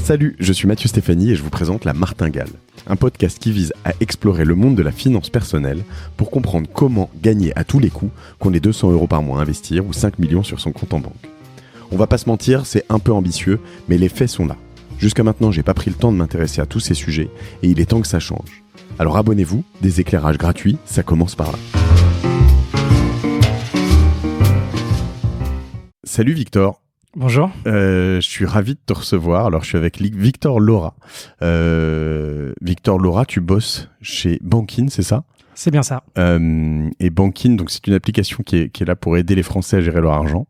Salut, je suis Mathieu Stéphanie et je vous présente La Martingale, un podcast qui vise à explorer le monde de la finance personnelle pour comprendre comment gagner à tous les coups, qu'on ait 200 € par mois à investir ou 5 millions sur son compte en banque. On va pas se mentir, c'est un peu ambitieux, mais les faits sont là. Jusqu'à maintenant, j'ai pas pris le temps de m'intéresser à tous ces sujets et il est temps que ça change. Alors abonnez-vous, des éclairages gratuits, ça commence par là. Salut Victor. Bonjour. Je suis ravi de te recevoir. Alors, je suis avec Victor Laura. Victor Laura, tu bosses chez Bankin, c'est ça ? C'est bien ça. Et Bankin, donc c'est une application qui est là pour aider les Français à gérer leur argent.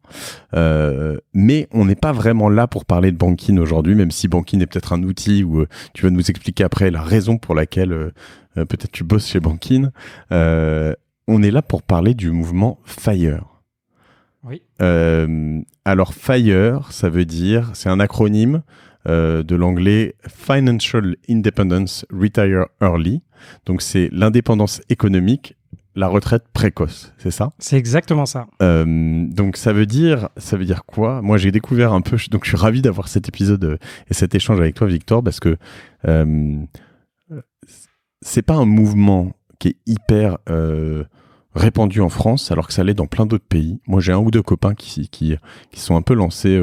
Mais on n'est pas vraiment là pour parler de Bankin aujourd'hui, même si Bankin est peut-être un outil où tu vas nous expliquer après la raison pour laquelle peut-être tu bosses chez Bankin. On est là pour parler du mouvement FIRE. Oui. Alors FIRE, ça veut dire, c'est un acronyme de l'anglais Financial Independence Retire Early. Donc c'est l'indépendance économique, la retraite précoce, c'est ça ? C'est exactement ça. Donc ça veut dire quoi ? Moi j'ai découvert un peu, donc je suis ravi d'avoir cet épisode et cet échange avec toi Victor, parce que c'est pas un mouvement qui est hyper répandu en France, alors que ça l'est dans plein d'autres pays. Moi, j'ai un ou deux copains qui sont un peu lancés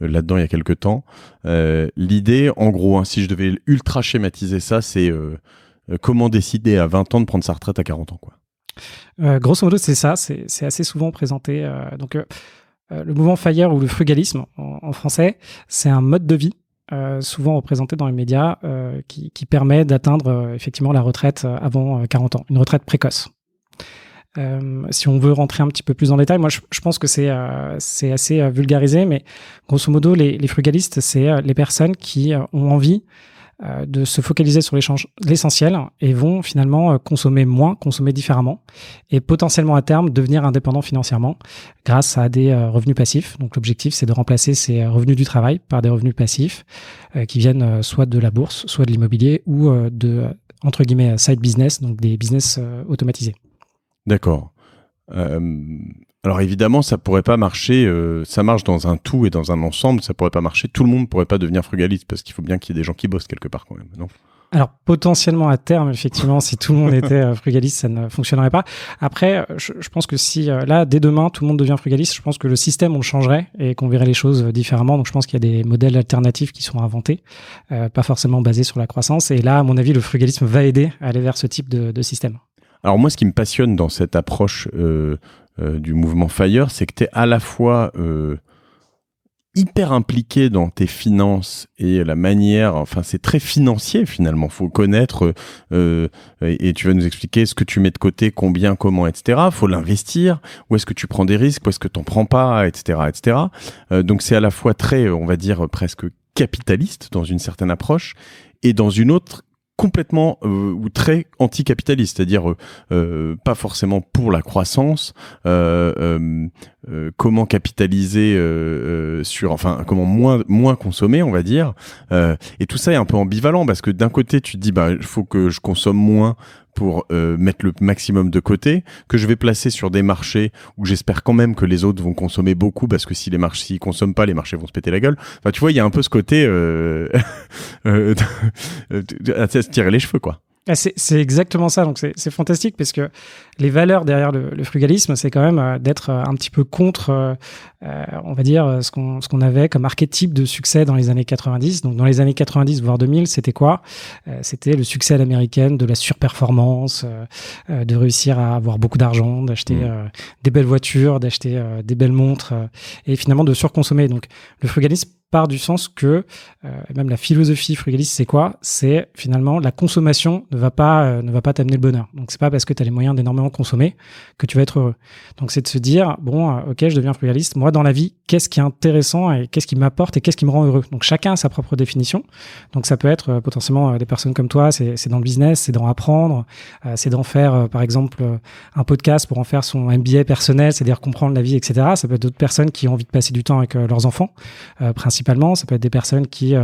là-dedans il y a quelques temps. L'idée, en gros, si je devais ultra schématiser ça, c'est comment décider à 20 ans de prendre sa retraite à 40 ans, quoi. Grosso modo, c'est ça. C'est assez souvent présenté. Le mouvement FIRE ou le frugalisme en français, c'est un mode de vie souvent représenté dans les médias qui permet d'atteindre effectivement la retraite avant 40 ans, une retraite précoce. Si on veut rentrer un petit peu plus dans le détail, moi je pense que c'est assez vulgarisé, mais grosso modo les frugalistes, c'est les personnes qui ont envie de se focaliser sur l'essentiel et vont finalement consommer moins, consommer différemment et potentiellement à terme devenir indépendants financièrement grâce à des revenus passifs. Donc l'objectif, c'est de remplacer ces revenus du travail par des revenus passifs qui viennent soit de la bourse, soit de l'immobilier ou de, entre guillemets, side business, donc des business automatisés. D'accord. Alors évidemment, ça pourrait pas marcher. Ça marche dans un tout et dans un ensemble. Ça pourrait pas marcher. Tout le monde pourrait pas devenir frugaliste parce qu'il faut bien qu'il y ait des gens qui bossent quelque part quand même, non ? Alors potentiellement à terme, effectivement, si tout le monde était frugaliste, ça ne fonctionnerait pas. Après, je pense que si là, dès demain, tout le monde devient frugaliste, je pense que le système, on le changerait et qu'on verrait les choses différemment. Donc je pense qu'il y a des modèles alternatifs qui sont inventés, pas forcément basés sur la croissance. Et là, à mon avis, le frugalisme va aider à aller vers ce type de système. Alors moi, ce qui me passionne dans cette approche du mouvement FIRE, c'est que tu es à la fois hyper impliqué dans tes finances et la manière, enfin c'est très financier finalement, faut connaître et tu vas nous expliquer ce que tu mets de côté, combien, comment, etc. Faut l'investir, où est-ce que tu prends des risques, où est-ce que tu n'en prends pas, etc. etc. Donc c'est à la fois très, on va dire, presque capitaliste dans une certaine approche et dans une autre complètement ou très anticapitaliste, c'est-à-dire pas forcément pour la croissance, comment capitaliser comment moins consommer, on va dire, et tout ça est un peu ambivalent parce que d'un côté tu te dis il faut que je consomme moins pour mettre le maximum de côté, que je vais placer sur des marchés où j'espère quand même que les autres vont consommer beaucoup, parce que si les marchés s'ils consomment pas, les marchés vont se péter la gueule. Enfin, tu vois, il y a un peu ce côté à se tirer les cheveux, quoi. C'est exactement ça, donc c'est fantastique parce que les valeurs derrière le frugalisme, c'est quand même d'être un petit peu contre, on va dire, ce qu'on avait comme archétype de succès dans les années 90. Donc dans les années 90, voire 2000, c'était quoi ? C'était le succès à l'américaine, de la surperformance, de réussir à avoir beaucoup d'argent, d'acheter des belles voitures, d'acheter des belles montres et finalement de surconsommer. Donc le frugalisme part du sens que même la philosophie frugaliste, c'est quoi ? C'est finalement la consommation ne va pas t'amener le bonheur. Donc c'est pas parce que tu as les moyens d'énormément consommer que tu vas être heureux. Donc c'est de se dire ok, je deviens frugaliste. Moi dans la vie, qu'est-ce qui est intéressant et qu'est-ce qui m'apporte et qu'est-ce qui me rend heureux ? Donc chacun a sa propre définition. Donc ça peut être potentiellement des personnes comme toi, c'est dans le business, c'est d'en apprendre, c'est d'en faire par exemple un podcast pour en faire son MBA personnel, c'est-à-dire comprendre la vie, etc. Ça peut être d'autres personnes qui ont envie de passer du temps avec leurs enfants, principalement. Ça peut être des personnes qui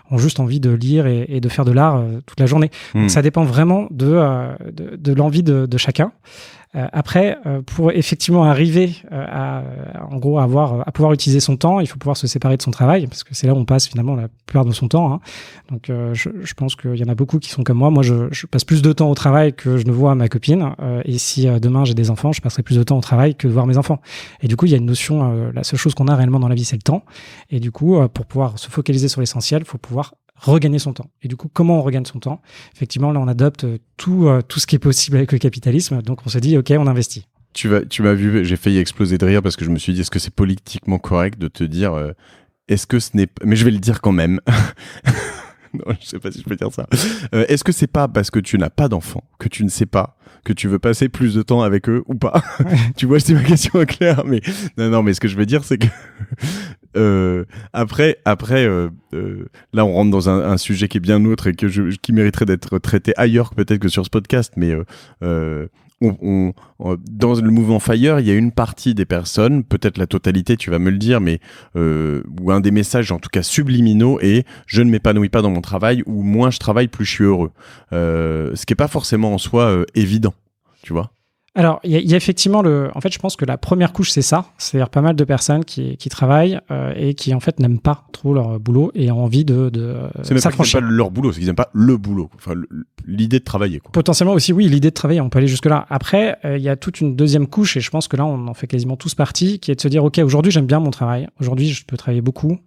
ont juste envie de lire et de faire de l'art toute la journée. Donc ça dépend vraiment de l'envie de chacun. Après, pour effectivement arriver en gros, à pouvoir utiliser son temps, il faut pouvoir se séparer de son travail, parce que c'est là où on passe finalement la plupart de son temps. Hein. Donc, je pense qu'il y en a beaucoup qui sont comme moi. Moi, je passe plus de temps au travail que je ne vois ma copine. Et si demain j'ai des enfants, je passerai plus de temps au travail que de voir mes enfants. Et du coup, il y a une notion, la seule chose qu'on a réellement dans la vie, c'est le temps. Et du coup, pour pouvoir se focaliser sur l'essentiel, il faut pouvoir regagner son temps. Et du coup, comment on regagne son temps? Effectivement, là, on adopte tout ce qui est possible avec le capitalisme. Donc, on se dit, OK, on investit. Tu m'as vu, j'ai failli exploser de rire parce que je me suis dit, est-ce que c'est politiquement correct de te dire, est-ce que ce n'est pas... Mais je vais le dire quand même. Non, je sais pas si je peux dire ça. Est-ce que c'est pas parce que tu n'as pas d'enfants, que tu ne sais pas, que tu veux passer plus de temps avec eux ou pas? Tu vois, c'est ma question claire, mais non, mais ce que je veux dire, c'est que après, là, on rentre dans un sujet qui est bien autre et qui mériterait d'être traité ailleurs peut-être que sur ce podcast, mais dans le mouvement FIRE, il y a une partie des personnes, peut-être la totalité, tu vas me le dire, mais ou un des messages, en tout cas subliminaux, est je ne m'épanouis pas dans mon travail, ou moins je travaille, plus je suis heureux. Ce qui est pas forcément en soi évident, tu vois. Alors, il y a effectivement en fait, je pense que la première couche, c'est ça. C'est-à-dire pas mal de personnes qui travaillent et qui, en fait, n'aiment pas trop leur boulot et ont envie de c'est même s'affranchir. pas qu'ils n'aiment pas leur boulot, c'est qu'ils n'aiment pas le boulot. Enfin, l'idée de travailler, quoi. Potentiellement aussi, oui, l'idée de travailler, on peut aller jusque-là. Après, il y a toute une deuxième couche et je pense que là, on en fait quasiment tous partie, qui est de se dire, OK, aujourd'hui, j'aime bien mon travail. Aujourd'hui, je peux travailler beaucoup.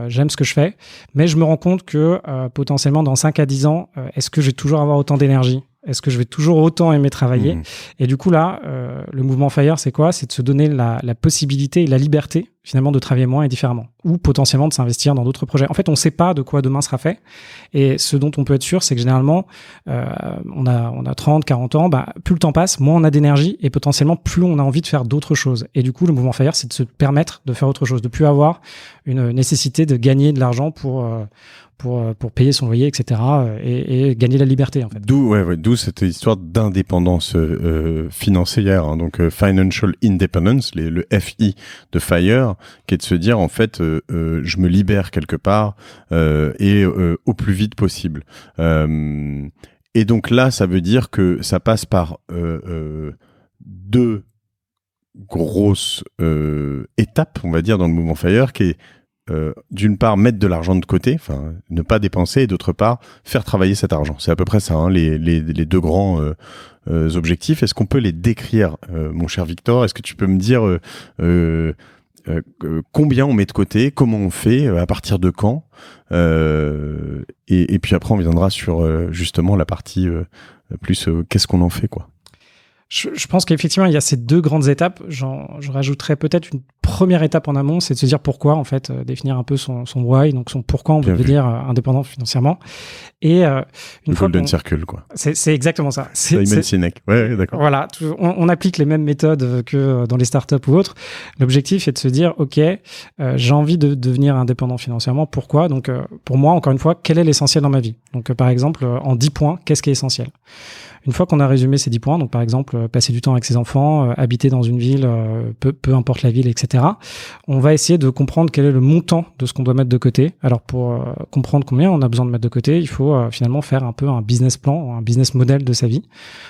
J'aime ce que je fais. Mais je me rends compte que potentiellement, dans 5 à 10 ans, est-ce que je vais toujours avoir autant d'énergie? Est-ce que je vais toujours autant aimer travailler? Et du coup, là, le mouvement FIRE, c'est quoi? C'est de se donner la possibilité et la liberté, finalement, de travailler moins et différemment. Ou potentiellement de s'investir dans d'autres projets. En fait, on ne sait pas de quoi demain sera fait. Et ce dont on peut être sûr, c'est que généralement, on a 30, 40 ans, plus le temps passe, moins on a d'énergie et potentiellement, plus on a envie de faire d'autres choses. Et du coup, le mouvement FIRE, c'est de se permettre de faire autre chose, de plus avoir une nécessité de gagner de l'argent pour payer son loyer, etc. et gagner la liberté, en fait. D'où cette histoire d'indépendance financière, hein, donc Financial Independence, le FI de FIRE, qui est de se dire, en fait, je me libère quelque part et au plus vite possible. Et donc là, ça veut dire que ça passe par deux grosses étapes, on va dire, dans le mouvement FIRE, qui est d'une part mettre de l'argent de côté, enfin ne pas dépenser, et d'autre part faire travailler cet argent. C'est à peu près ça, hein, les deux grands objectifs. Est-ce qu'on peut les décrire, mon cher Victor? Est-ce que tu peux me dire combien on met de côté, comment on fait, à partir de quand, et puis après on viendra sur justement la partie plus qu'est-ce qu'on en fait, quoi. Je pense qu'effectivement, il y a ces deux grandes étapes. Je rajouterais peut-être une première étape en amont, c'est de se dire pourquoi, en fait, définir un peu son why, donc son pourquoi on veut devenir indépendant financièrement. Et une fois Golden Circle, quoi. C'est exactement ça. Simon Sinek. Ouais, d'accord. Voilà, on applique les mêmes méthodes que dans les startups ou autres. L'objectif est de se dire, OK, j'ai envie de devenir indépendant financièrement. Pourquoi? Donc, pour moi, encore une fois, quel est l'essentiel dans ma vie? Donc, par exemple, en 10 points, qu'est-ce qui est essentiel? Une fois qu'on a résumé ces 10 points, donc par exemple passer du temps avec ses enfants, habiter dans une ville, peu importe la ville, etc., on va essayer de comprendre quel est le montant de ce qu'on doit mettre de côté. Alors pour comprendre combien on a besoin de mettre de côté, il faut finalement faire un peu un business plan, un business model de sa vie.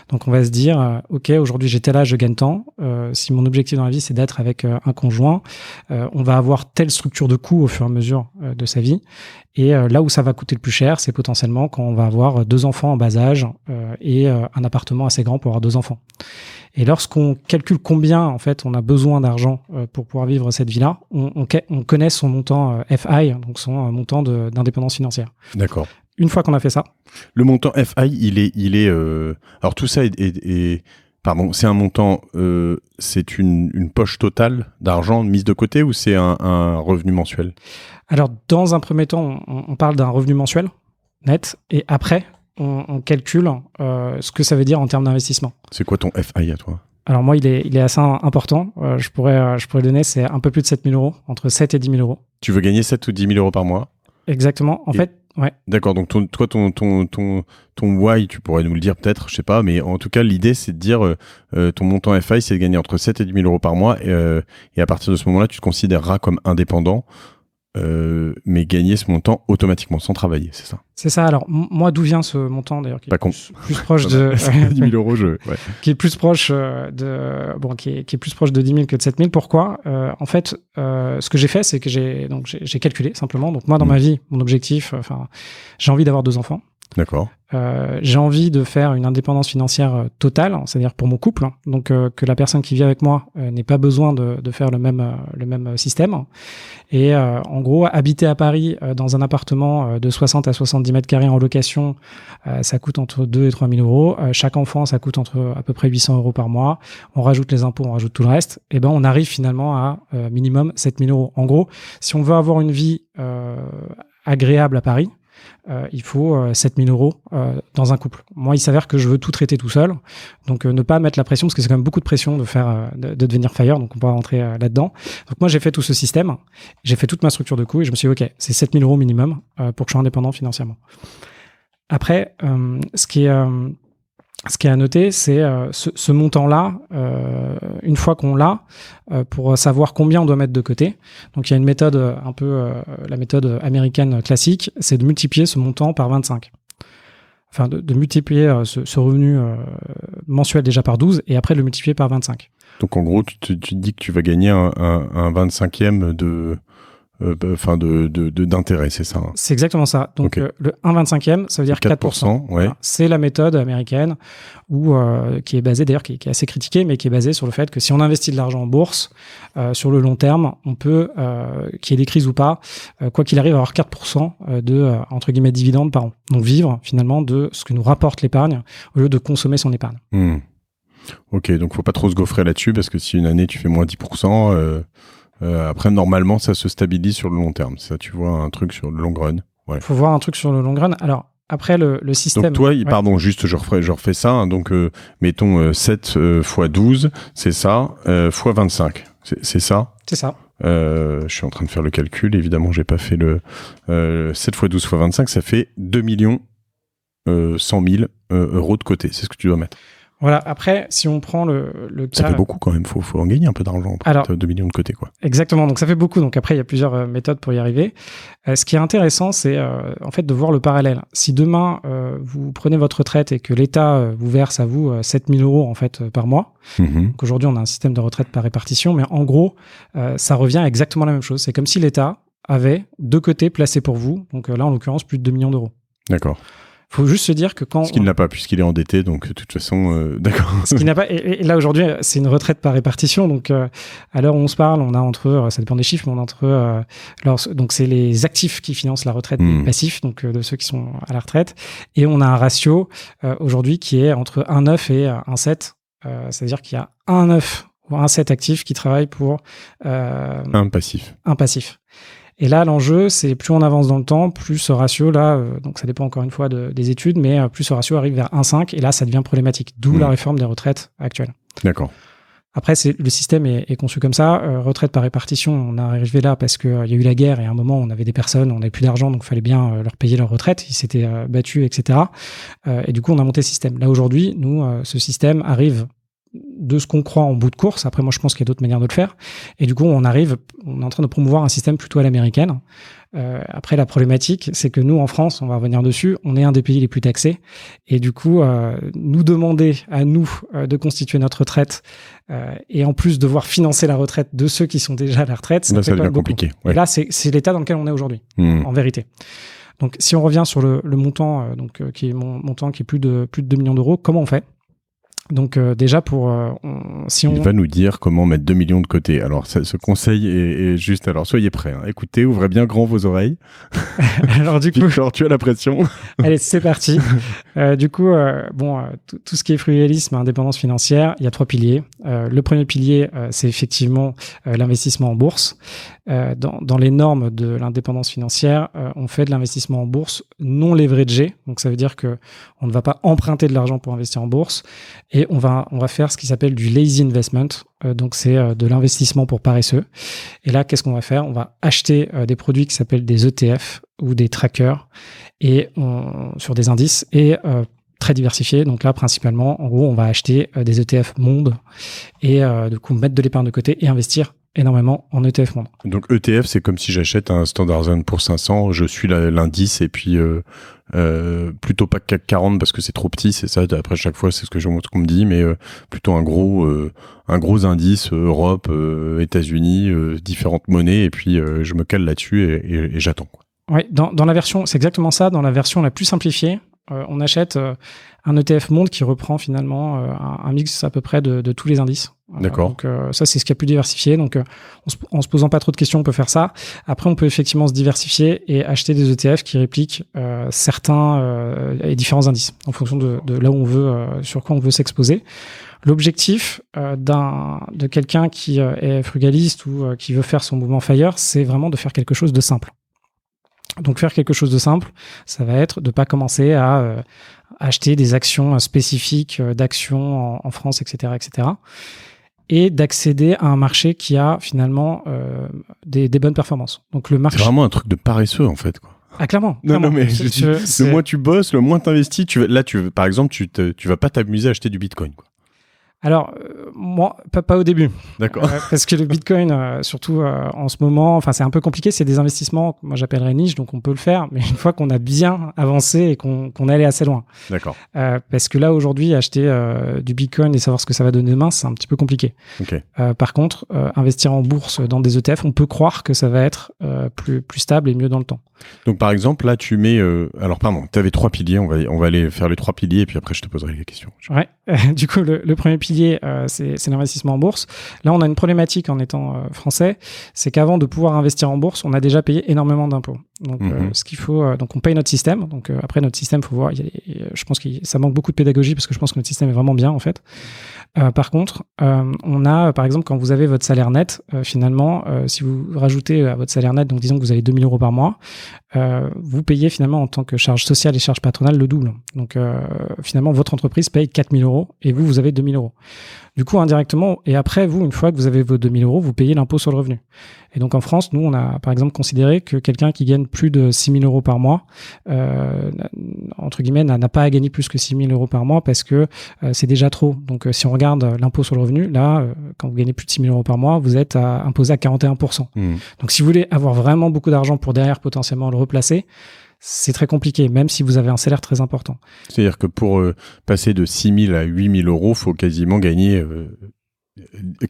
Donc on va se dire, OK, aujourd'hui j'ai tel âge, je gagne tant. Si mon objectif dans la vie c'est d'être avec un conjoint, on va avoir telle structure de coûts au fur et à mesure de sa vie. Et là où ça va coûter le plus cher, c'est potentiellement quand on va avoir 2 enfants en bas âge et un appartement assez grand pour avoir 2 enfants. Et lorsqu'on calcule combien en fait on a besoin d'argent pour pouvoir vivre cette vie-là, on connaît son montant FI, donc son montant d'indépendance financière. D'accord. Une fois qu'on a fait ça, le montant FI, il est alors tout ça pardon, c'est un montant, c'est une poche totale d'argent mise de côté ou c'est un revenu mensuel? Alors, dans un premier temps, on parle d'un revenu mensuel net et après, on calcule ce que ça veut dire en termes d'investissement. C'est quoi ton FI à toi? Alors moi, il est assez important. Je pourrais le donner, c'est un peu plus de 7 000 euros, entre 7 et 10 000 euros. Tu veux gagner 7 ou 10 000 euros par mois? Exactement. En fait, ouais. D'accord. Donc ton why, tu pourrais nous le dire peut-être, je sais pas, mais en tout cas l'idée c'est de dire ton montant FI c'est de gagner entre 7 et 10 000 euros par mois et à partir de ce moment-là tu te considéreras comme indépendant mais gagner ce montant automatiquement, sans travailler, c'est ça? C'est ça. Alors, moi, d'où vient ce montant, d'ailleurs, qui est plus proche de... 10 000 euros, qui est plus proche qui est plus proche de 10 000 que de 7 000. Pourquoi? En fait, ce que j'ai fait, c'est que j'ai calculé, simplement. Donc, moi, dans ma vie, mon objectif, j'ai envie d'avoir 2 enfants. D'accord. J'ai envie de faire une indépendance financière totale, c'est-à-dire pour mon couple, donc que la personne qui vit avec moi n'ait pas besoin de faire le même système. Et en gros, habiter à Paris dans un appartement de 60 à 70 mètres carrés en location, ça coûte entre 2 et 3 000 euros. Chaque enfant, ça coûte entre à peu près 800 euros par mois. On rajoute les impôts, on rajoute tout le reste. Et ben, on arrive finalement à minimum 7 000 euros. En gros, si on veut avoir une vie agréable à Paris, il faut 7 000 euros dans un couple. Moi, il s'avère que je veux tout traiter tout seul, donc ne pas mettre la pression, parce que c'est quand même beaucoup de pression de devenir FIRE, donc on pourra rentrer là-dedans. Donc moi, j'ai fait tout ce système, j'ai fait toute ma structure de coûts, et je me suis dit, ok, c'est 7 000 euros minimum pour que je sois indépendant financièrement. Après, ce qui est à noter, c'est ce montant-là, une fois qu'on l'a, pour savoir combien on doit mettre de côté. Donc, il y a une méthode un peu, la méthode américaine classique, c'est de multiplier ce montant par 25. Enfin, de multiplier ce revenu mensuel déjà par 12 et après de le multiplier par 25. Donc, en gros, tu te dis que tu vas gagner un 25e d'intérêt, c'est ça? C'est exactement ça. Donc, okay. Le 1,25e, ça veut dire 4%. Ouais. Voilà. C'est la méthode américaine qui est basée, d'ailleurs, qui est assez critiquée, mais qui est basée sur le fait que si on investit de l'argent en bourse, sur le long terme, on peut, qu'il y ait des crises ou pas, quoi qu'il arrive, avoir 4% de, entre guillemets, dividendes par an. Donc, vivre, finalement, de ce que nous rapporte l'épargne au lieu de consommer son épargne. Ok, donc faut pas trop se gaufrer là-dessus, parce que si une année tu fais moins 10%, après, normalement, ça se stabilise sur le long terme. Ça, tu vois un truc sur le long run. Ouais. Faut voir un truc sur le long run. Alors, après, le système... Donc, toi, pardon, juste, je refais ça. Hein, donc, mettons 7 x 12, c'est ça, x 25. C'est ça? C'est ça. Je suis en train de faire le calcul. Évidemment, j'ai pas fait 7 x 12 x 25, ça fait 2 100 000 euros de côté. C'est ce que tu dois mettre. Voilà, après, si on prend le cas... Ça fait beaucoup quand même, faut en gagner un peu d'argent pour mettre 2 millions de côté, quoi. Exactement, donc ça fait beaucoup. Donc après, il y a plusieurs méthodes pour y arriver. Ce qui est intéressant, c'est en fait de voir le parallèle. Si demain, vous prenez votre retraite et que l'État vous verse à vous 7 000 euros en fait, par mois, donc aujourd'hui, on a un système de retraite par répartition, mais en gros, ça revient à exactement la même chose. C'est comme si l'État avait de côté placé pour vous, donc là, en l'occurrence, plus de 2 millions d'euros. D'accord. Faut juste se dire que quand... Ce qu'il n'a pas, puisqu'il est endetté, donc de toute façon, d'accord. Ce qu'il n'a pas, et là aujourd'hui, c'est une retraite par répartition, donc à l'heure où on se parle, on a entre, ça dépend des chiffres, mais on a entre, donc c'est les actifs qui financent la retraite des passifs, donc de ceux qui sont à la retraite, et on a un ratio aujourd'hui qui est entre 1,9 et 1,7, c'est-à-dire qu'il y a 1,9 ou 1,7 actifs qui travaillent pour un passif. Un passif. Et là, l'enjeu, c'est plus on avance dans le temps, plus ce ratio, là, donc ça dépend encore une fois des études, mais plus ce ratio arrive vers 1,5, et là, ça devient problématique, d'où la réforme des retraites actuelles. D'accord. Après, le système est conçu comme ça. Retraite par répartition, on est arrivé là parce qu'il y a eu la guerre, et à un moment, on avait des personnes, on n'avait plus d'argent, donc il fallait bien leur payer leur retraite, ils s'étaient battus, etc. Et du coup, on a monté ce système. Là, aujourd'hui, nous, ce système arrive de ce qu'on croit en bout de course. Après, moi, je pense qu'il y a d'autres manières de le faire. Et du coup, on est en train de promouvoir un système plutôt à l'américaine. Après, la problématique, c'est que nous, en France, on va revenir dessus, on est un des pays les plus taxés. Et du coup, nous demander à nous de constituer notre retraite et en plus devoir financer la retraite de ceux qui sont déjà à la retraite, ça devient compliqué. Ouais. Et là, c'est l'état dans lequel on est aujourd'hui, en vérité. Donc, si on revient sur le montant, qui est mon montant qui est plus de 2 millions d'euros, comment on fait ? Donc déjà il va nous dire comment mettre 2 millions de côté. Alors ce conseil est juste, alors soyez prêts, hein. Écoutez, ouvrez bien grand vos oreilles. Alors du coup, genre tu as la pression. Allez, c'est parti. Du coup, tout ce qui est frugalisme, indépendance financière, il y a 3 piliers. Le premier pilier, c'est effectivement l'investissement en bourse. Dans les normes de l'indépendance financière, on fait de l'investissement en bourse non leveragé. Donc ça veut dire que on ne va pas emprunter de l'argent pour investir en bourse. Et on va faire ce qui s'appelle du lazy investment. Donc, c'est de l'investissement pour paresseux. Et là, qu'est-ce qu'on va faire ? On va acheter des produits qui s'appellent des ETF ou des trackers sur des indices et très diversifiés. Donc là, principalement, en gros, on va acheter des ETF monde et du coup, mettre de l'épargne de côté et investir énormément en ETF monde. Donc ETF, c'est comme si j'achète un Standard & Poor's 500, je suis l'indice et puis plutôt pas CAC 40 parce que c'est trop petit, c'est ça. Après chaque fois, c'est ce qu'on me dit, mais plutôt un gros indice Europe, États-Unis, différentes monnaies et puis je me cale là-dessus et j'attends. Oui, dans la version, c'est exactement ça. Dans la version la plus simplifiée, on achète un ETF monde qui reprend finalement un mix à peu près de tous les indices. D'accord. Donc ça, c'est ce qu'il y a plus diversifié. Donc en se posant pas trop de questions, on peut faire ça. Après, on peut effectivement se diversifier et acheter des ETF qui répliquent certains et différents indices en fonction de là où on veut, sur quoi on veut s'exposer. L'objectif de quelqu'un qui est frugaliste ou qui veut faire son mouvement FIRE, c'est vraiment de faire quelque chose de simple. Donc faire quelque chose de simple, ça va être de pas commencer à acheter des actions spécifiques d'actions en France, etc., et d'accéder à un marché qui a finalement des bonnes performances. Donc le marché. C'est vraiment un truc de paresseux en fait, quoi. Ah clairement. Non, mais le moins tu bosses, le moins t'investis. Par exemple, tu vas pas t'amuser à acheter du Bitcoin, quoi. Alors, moi, pas au début. D'accord. Parce que le Bitcoin, surtout en ce moment, enfin, c'est un peu compliqué. C'est des investissements que moi j'appellerais niche, donc on peut le faire, mais une fois qu'on a bien avancé et qu'on est allé assez loin. D'accord. Parce que là, aujourd'hui, acheter du Bitcoin et savoir ce que ça va donner demain, c'est un petit peu compliqué. Okay. Par contre, investir en bourse dans des ETF, on peut croire que ça va être plus stable et mieux dans le temps. Donc, par exemple, là, tu mets... alors, pardon, tu avais 3 piliers. On va aller faire les 3 piliers et puis après, je te poserai les questions. Ouais. Du coup, le premier pilier, c'est l'investissement en bourse. Là, on a une problématique en étant français, c'est qu'avant de pouvoir investir en bourse, on a déjà payé énormément d'impôts. Donc, ce qu'il faut, donc on paye notre système. Donc, après, notre système, faut voir. Je pense que ça manque beaucoup de pédagogie parce que je pense que notre système est vraiment bien, en fait. Par contre, on a, par exemple, quand vous avez votre salaire net, finalement, si vous rajoutez à votre salaire net, donc disons que vous avez 2 000 euros par mois, vous payez finalement en tant que charge sociale et charge patronale le double. Donc, finalement, votre entreprise paye 4 000 euros et vous avez 2 000 euros. Du coup, indirectement, et après, vous, une fois que vous avez vos 2 000 euros, vous payez l'impôt sur le revenu. Et donc, en France, nous, on a, par exemple, considéré que quelqu'un qui gagne plus de 6 000 euros par mois, entre guillemets, n'a pas à gagner plus que 6 000 euros par mois parce que c'est déjà trop. Donc, si on regarde l'impôt sur le revenu, là, quand vous gagnez plus de 6 000 euros par mois, vous êtes imposé à 41%. Donc, si vous voulez avoir vraiment beaucoup d'argent pour derrière potentiellement le replacer, c'est très compliqué, même si vous avez un salaire très important. C'est-à-dire que pour passer de 6 000 à 8 000 euros, il faut quasiment gagner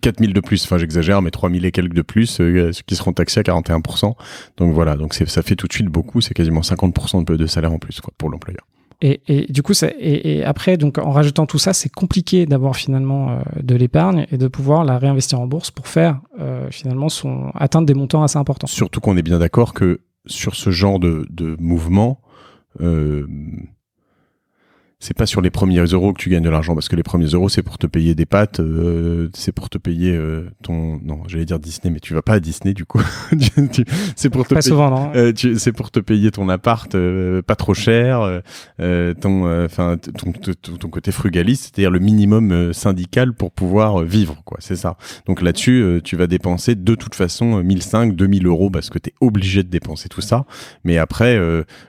4 000 de plus. Enfin, j'exagère, mais 3 000 et quelques de plus, qui seront taxés à 41%. Donc voilà, donc ça fait tout de suite beaucoup, c'est quasiment 50% de salaire en plus, quoi, pour l'employeur. Et du coup, et après, donc, en rajoutant tout ça, c'est compliqué d'avoir finalement de l'épargne et de pouvoir la réinvestir en bourse pour faire finalement atteindre des montants assez importants. Surtout qu'on est bien d'accord que sur ce genre de mouvement, c'est pas sur les premiers euros que tu gagnes de l'argent, parce que les premiers euros, c'est pour te payer des pâtes, c'est pour te payer non, j'allais dire Disney, mais tu vas pas à Disney, du coup. C'est pour te pas souvent, non. C'est pour te payer ton appart pas trop cher, ton côté frugaliste, c'est-à-dire le minimum syndical pour pouvoir vivre, quoi, c'est ça. Donc là-dessus, tu vas dépenser de toute façon 1 500, 2 000 euros, parce que t'es obligé de dépenser tout ça. Mais après,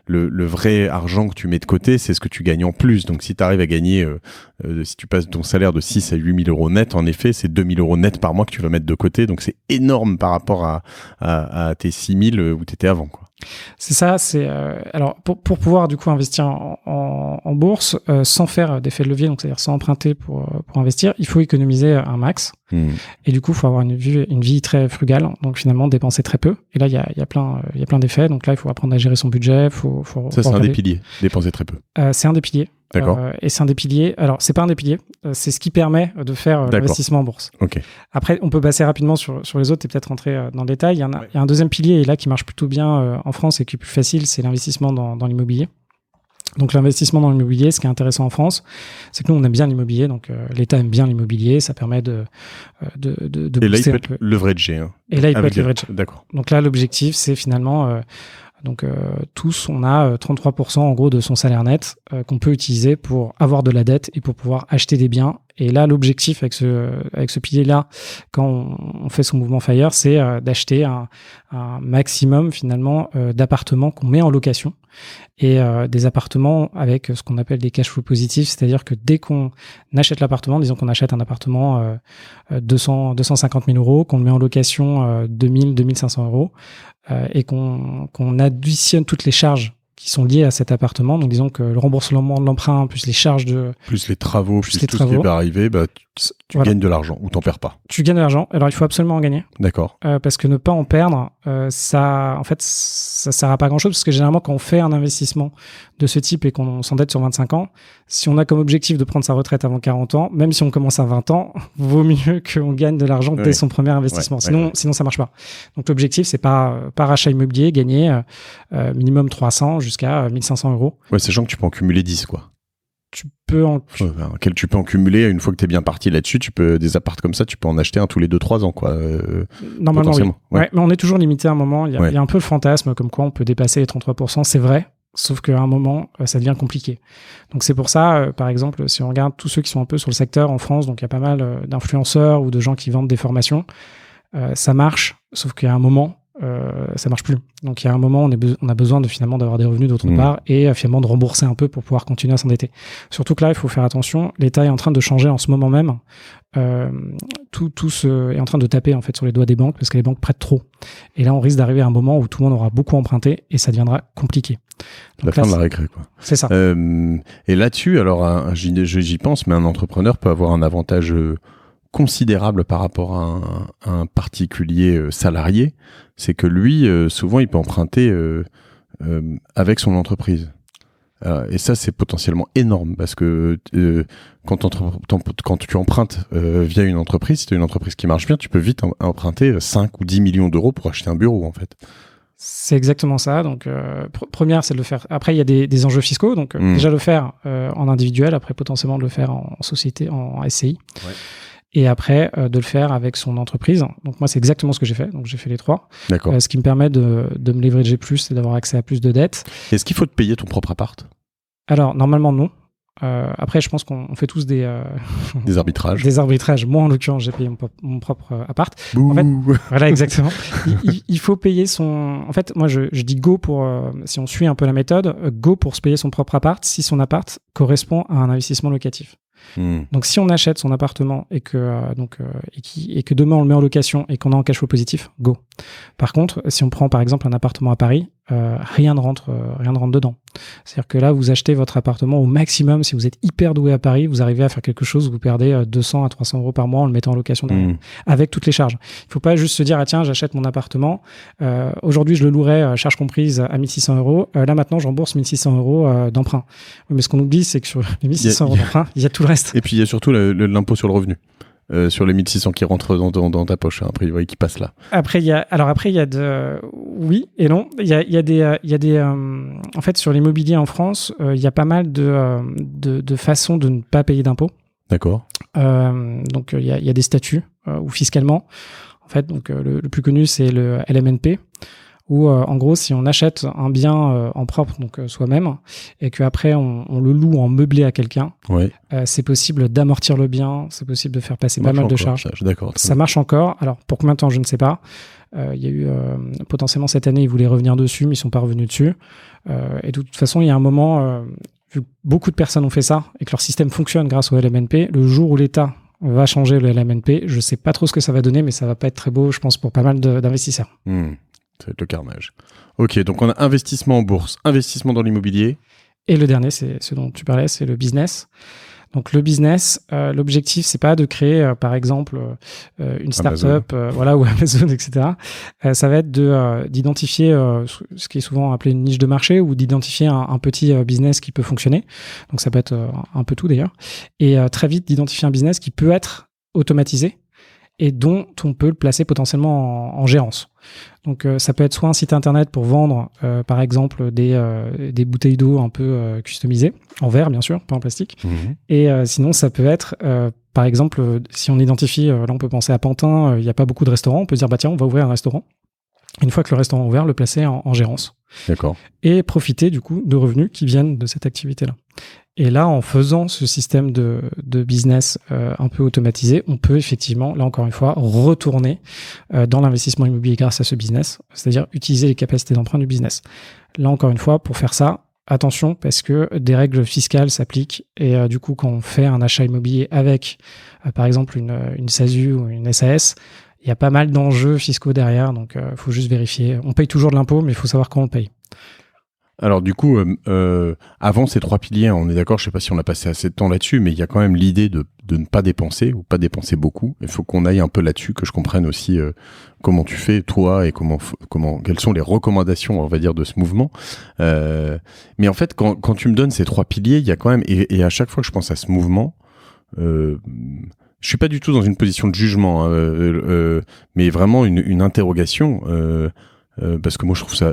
le vrai argent que tu mets de côté, c'est ce que tu gagnes en plus. Donc, si tu arrives à gagner, si tu passes ton salaire de 6 à 8 000 euros net, en effet, c'est 2 000 euros net par mois que tu vas mettre de côté. Donc, c'est énorme par rapport à tes 6 000 où tu étais avant, quoi. C'est ça. Alors, pour pouvoir du coup investir en bourse sans faire d'effet de levier, donc c'est-à-dire sans emprunter pour investir, il faut économiser un max. Et du coup, il faut avoir une vie très frugale. Donc, finalement, dépenser très peu. Et là, il y a plein d'effets. Donc là, il faut apprendre à gérer son budget. Ça, c'est un des piliers. Dépenser très peu. C'est un des piliers. D'accord. Et c'est un des piliers. Alors, c'est pas un des piliers. C'est ce qui permet de faire l'investissement en bourse. Okay. Après, on peut passer rapidement sur les autres et peut-être rentrer dans le détail. Il y a un deuxième pilier, et là, qui marche plutôt bien en France et qui est plus facile, c'est l'investissement dans l'immobilier. Donc, l'investissement dans l'immobilier, ce qui est intéressant en France, c'est que nous, on aime bien l'immobilier. Donc, l'État aime bien l'immobilier. Ça permet de et là, il peut être leveragé. Hein. Et là, il peut être leveragé. D'accord. Donc là, l'objectif, c'est finalement... tous, on a 33% en gros de son salaire net qu'on peut utiliser pour avoir de la dette et pour pouvoir acheter des biens Et là, l'objectif avec ce pilier-là, quand on fait son mouvement FIRE, c'est d'acheter un maximum finalement d'appartements qu'on met en location et des appartements avec ce qu'on appelle des cash flow positifs, c'est-à-dire que dès qu'on achète l'appartement, disons qu'on achète un appartement 250 000 euros, qu'on le met en location 2000, 2500 euros et qu'on additionne toutes les charges qui sont liées à cet appartement. Donc, disons que le remboursement de l'emprunt, plus les charges plus les travaux, plus tout travaux, ce qui va arriver, tu gagnes de l'argent ou t'en perds pas. Tu gagnes de l'argent. Alors, il faut absolument en gagner. D'accord. Parce que ne pas en perdre, ça sert à pas grand-chose. Parce que généralement, quand on fait un investissement de ce type et qu'on s'endette sur 25 ans, si on a comme objectif de prendre sa retraite avant 40 ans, même si on commence à 20 ans, vaut mieux qu'on gagne de l'argent dès son premier investissement. Sinon, ça marche pas. Donc, l'objectif, c'est par achat immobilier, gagner minimum 300 jusqu'à 1500 euros. Ouais, sachant que tu peux en cumuler 10, quoi. Tu peux en cumuler une fois que tu es bien parti là-dessus, des apparts comme ça, tu peux en acheter un tous les 2-3 ans, quoi. Normalement, oui. Ouais, mais on est toujours limité à un moment. Il y a un peu le fantasme comme quoi on peut dépasser les 33%, c'est vrai. Sauf qu'à un moment, ça devient compliqué. Donc c'est pour ça, par exemple, si on regarde tous ceux qui sont un peu sur le secteur en France, donc il y a pas mal d'influenceurs ou de gens qui vendent des formations, ça marche, sauf qu'il y a un moment, ça marche plus. Donc il y a un moment, on a besoin finalement d'avoir des revenus d'autre part et finalement de rembourser un peu pour pouvoir continuer à s'endetter. Surtout que là, il faut faire attention. L'État est en train de changer en ce moment même. Tout est en train de taper en fait sur les doigts des banques parce que les banques prêtent trop. Et là, on risque d'arriver à un moment où tout le monde aura beaucoup emprunté et ça deviendra compliqué. Donc, la fin de la récré, quoi. C'est ça. Et là-dessus, alors j'y pense, mais un entrepreneur peut avoir un avantage considérable par rapport à un particulier salarié, c'est que lui, souvent, il peut emprunter avec son entreprise. Et ça, c'est potentiellement énorme parce que quand tu empruntes via une entreprise, si tu as une entreprise qui marche bien, tu peux vite emprunter 5 ou 10 millions d'euros pour acheter un bureau, en fait. C'est exactement ça. Donc, première, c'est de le faire. Après, il y a des enjeux fiscaux. Donc, déjà le faire en individuel, après potentiellement de le faire en société, en SCI. Ouais. Et après, de le faire avec son entreprise. Donc, moi, c'est exactement ce que j'ai fait. Donc, j'ai fait les trois. D'accord. Ce qui me permet de me leverager plus et d'avoir accès à plus de dettes. Est-ce qu'il faut te payer ton propre appart ? Alors, normalement, non. Après, je pense qu'on fait tous des arbitrages. Des arbitrages. Moi, en l'occurrence, j'ai payé mon propre appart. Bouh. En fait, voilà, exactement. il faut payer son... En fait, moi, je dis go pour... si on suit un peu la méthode, go pour se payer son propre appart si son appart correspond à un investissement locatif. Donc, si on achète son appartement et que demain on le met en location et qu'on est en cash flow positif, go. Par contre, si on prend par exemple un appartement à Paris, rien ne rentre dedans. C'est-à-dire que là, vous achetez votre appartement au maximum. Si vous êtes hyper doué à Paris, vous arrivez à faire quelque chose, vous perdez 200 à 300 euros par mois en le mettant en location avec toutes les charges. Il ne faut pas juste se dire, ah tiens, j'achète mon appartement. Aujourd'hui, je le louerai, charges comprises, à 1600 euros. Là, maintenant, je rembourse 1600 euros d'emprunt. Oui, mais ce qu'on oublie, c'est que sur les 1600 euros d'emprunt, il y a tout le reste. Et puis, il y a surtout l'impôt sur le revenu. Sur les 1600 qui rentrent dans ta poche, après, qui passent là. Après, il y a oui et non. Il y a des en fait, sur l'immobilier en France, il y a pas mal de façons de ne pas payer d'impôts. D'accord. Donc, il y a des statuts ou fiscalement. En fait, donc, le plus connu, c'est le LMNP. Où en gros, si on achète un bien en propre, donc soi-même, et qu'après on le loue en meublé à quelqu'un, c'est possible d'amortir le bien, c'est possible de faire passer pas mal de charges. Ça marche encore. Alors, pour combien de temps, je ne sais pas. Il y a eu potentiellement cette année, ils voulaient revenir dessus, mais ils ne sont pas revenus dessus. Et de toute façon, il y a un moment, vu que beaucoup de personnes ont fait ça et que leur système fonctionne grâce au LMNP, le jour où l'État va changer le LMNP, je ne sais pas trop ce que ça va donner, mais ça ne va pas être très beau, je pense, pour pas mal d'investisseurs. Ça va être le carnage. Ok, donc on a investissement en bourse, investissement dans l'immobilier. Et le dernier, c'est ce dont tu parlais, c'est le business. Donc le business, l'objectif, c'est pas de créer, par exemple, une start-up, ou Amazon, etc. Ça va être d'identifier ce qui est souvent appelé une niche de marché ou d'identifier un petit business qui peut fonctionner. Donc ça peut être un peu tout d'ailleurs. Et très vite d'identifier un business qui peut être automatisé et dont on peut le placer potentiellement en gérance. Donc ça peut être soit un site internet pour vendre par exemple des bouteilles d'eau un peu customisées, en verre bien sûr, pas en plastique. Et sinon ça peut être par exemple si on identifie, là on peut penser à Pantin, il n'y a pas beaucoup de restaurants, on peut se dire bah tiens on va ouvrir un restaurant. Une fois que le restaurant est ouvert, le placer en gérance. D'accord. Et profiter du coup de revenus qui viennent de cette activité-là. Et là, en faisant ce système de business un peu automatisé, on peut effectivement, là encore une fois, retourner dans l'investissement immobilier grâce à ce business, c'est-à-dire utiliser les capacités d'emprunt du business. Là encore une fois, pour faire ça, attention parce que des règles fiscales s'appliquent et du coup, quand on fait un achat immobilier avec, par exemple, une SASU ou une SAS, il y a pas mal d'enjeux fiscaux derrière, donc il faut juste vérifier. On paye toujours de l'impôt, mais il faut savoir quand on le paye. Alors du coup, avant ces 3 piliers, on est d'accord, je sais pas si on a passé assez de temps là-dessus, mais il y a quand même l'idée de ne pas dépenser ou pas dépenser beaucoup. Il faut qu'on aille un peu là-dessus, que je comprenne aussi comment tu fais, toi, et quelles sont les recommandations, on va dire, de ce mouvement. Mais en fait, quand tu me donnes ces 3 piliers, il y a quand même, et à chaque fois que je pense à ce mouvement, je suis pas du tout dans une position de jugement, mais vraiment une interrogation. Parce que moi je trouve ça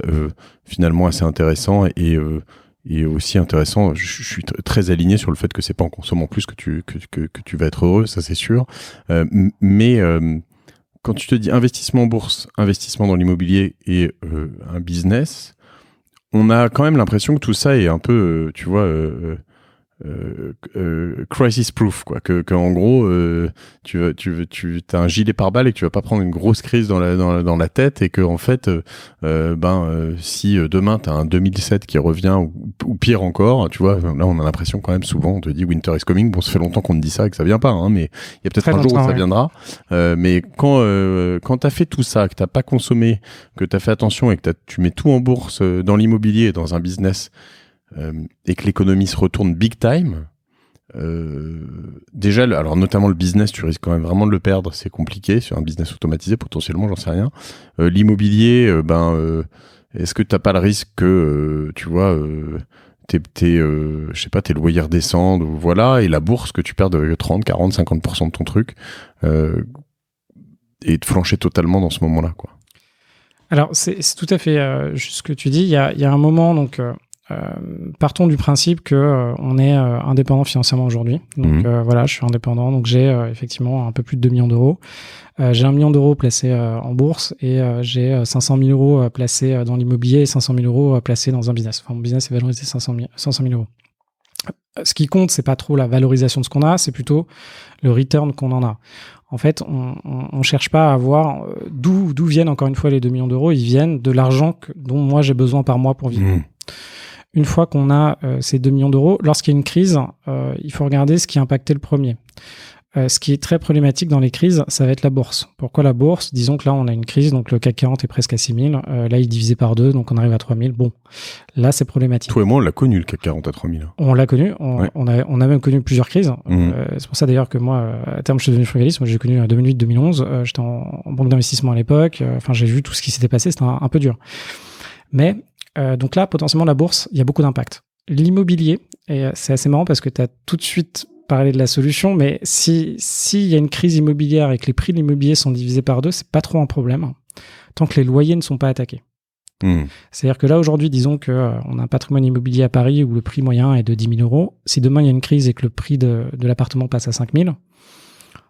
finalement assez intéressant et aussi intéressant. Je suis très aligné sur le fait que c'est pas en consommant plus que tu vas être heureux, ça c'est sûr. Mais quand tu te dis investissement en bourse, investissement dans l'immobilier et un business, on a quand même l'impression que tout ça est un peu, tu vois, crisis proof, quoi, que en gros tu as un gilet pare-balles et que tu vas pas prendre une grosse crise dans la tête, et que en fait si demain tu as un 2007 qui revient ou pire encore, tu vois, là on a l'impression quand même, souvent on te dit winter is coming. Bon, ça fait longtemps qu'on te dit ça et que ça vient pas, hein, mais il y a peut-être un jour où ça viendra. Mais quand t'as fait tout ça, que t'as pas consommé, que t'as fait attention et que tu mets tout en bourse, dans l'immobilier et dans un business, et que l'économie se retourne big time, déjà, alors notamment le business, tu risques quand même vraiment de le perdre, c'est compliqué sur un business automatisé potentiellement, j'en sais rien. L'immobilier, est-ce que t'as pas le risque que tu vois, je sais pas, tes loyers redescendent, ou voilà, et la bourse que tu perds de 30, 40, 50% de ton truc, et te flancher totalement dans ce moment-là, quoi. Alors c'est tout à fait juste ce que tu dis. Il y a un moment, donc partons du principe que on est indépendant financièrement aujourd'hui. Donc voilà, je suis indépendant, donc j'ai effectivement un peu plus de 2 millions d'euros. J'ai 1 million d'euros placés en bourse et j'ai 500 000 euros placés dans l'immobilier et 500 000 euros placés dans un business. Enfin, mon business est valorisé 500 000 euros. Ce qui compte, c'est pas trop la valorisation de ce qu'on a, c'est plutôt le return qu'on en a. En fait, on cherche pas à voir d'où viennent encore une fois les 2 millions d'euros. Ils viennent de l'argent dont moi j'ai besoin par mois pour vivre. Une fois qu'on a ces 2 millions d'euros, lorsqu'il y a une crise, il faut regarder ce qui a impacté le premier. Ce qui est très problématique dans les crises, ça va être la bourse. Pourquoi la bourse ? Disons que là, on a une crise, donc le CAC 40 est presque à 6 000. Là, il est divisé par 2, donc on arrive à 3 000. Bon, là, c'est problématique. Toi et moi, on l'a connu, le CAC 40 à 3 000. On l'a connu. Ouais. On a même connu plusieurs crises. C'est pour ça, d'ailleurs, que moi, à terme, je suis devenu frugaliste. Moi, j'ai connu 2008-2011. J'étais en banque d'investissement à l'époque. Enfin, j'ai vu tout ce qui s'était passé. C'était un peu dur. Mais donc là, potentiellement, la bourse, il y a beaucoup d'impact. L'immobilier, et c'est assez marrant parce que tu as tout de suite parlé de la solution, mais s'il y a une crise immobilière et que les prix de l'immobilier sont divisés par 2, c'est pas trop un problème, tant que les loyers ne sont pas attaqués. C'est-à-dire que là, aujourd'hui, disons qu'on a un patrimoine immobilier à Paris où le prix moyen est de 10 000 euros. Si demain, il y a une crise et que le prix de l'appartement passe à 5 000,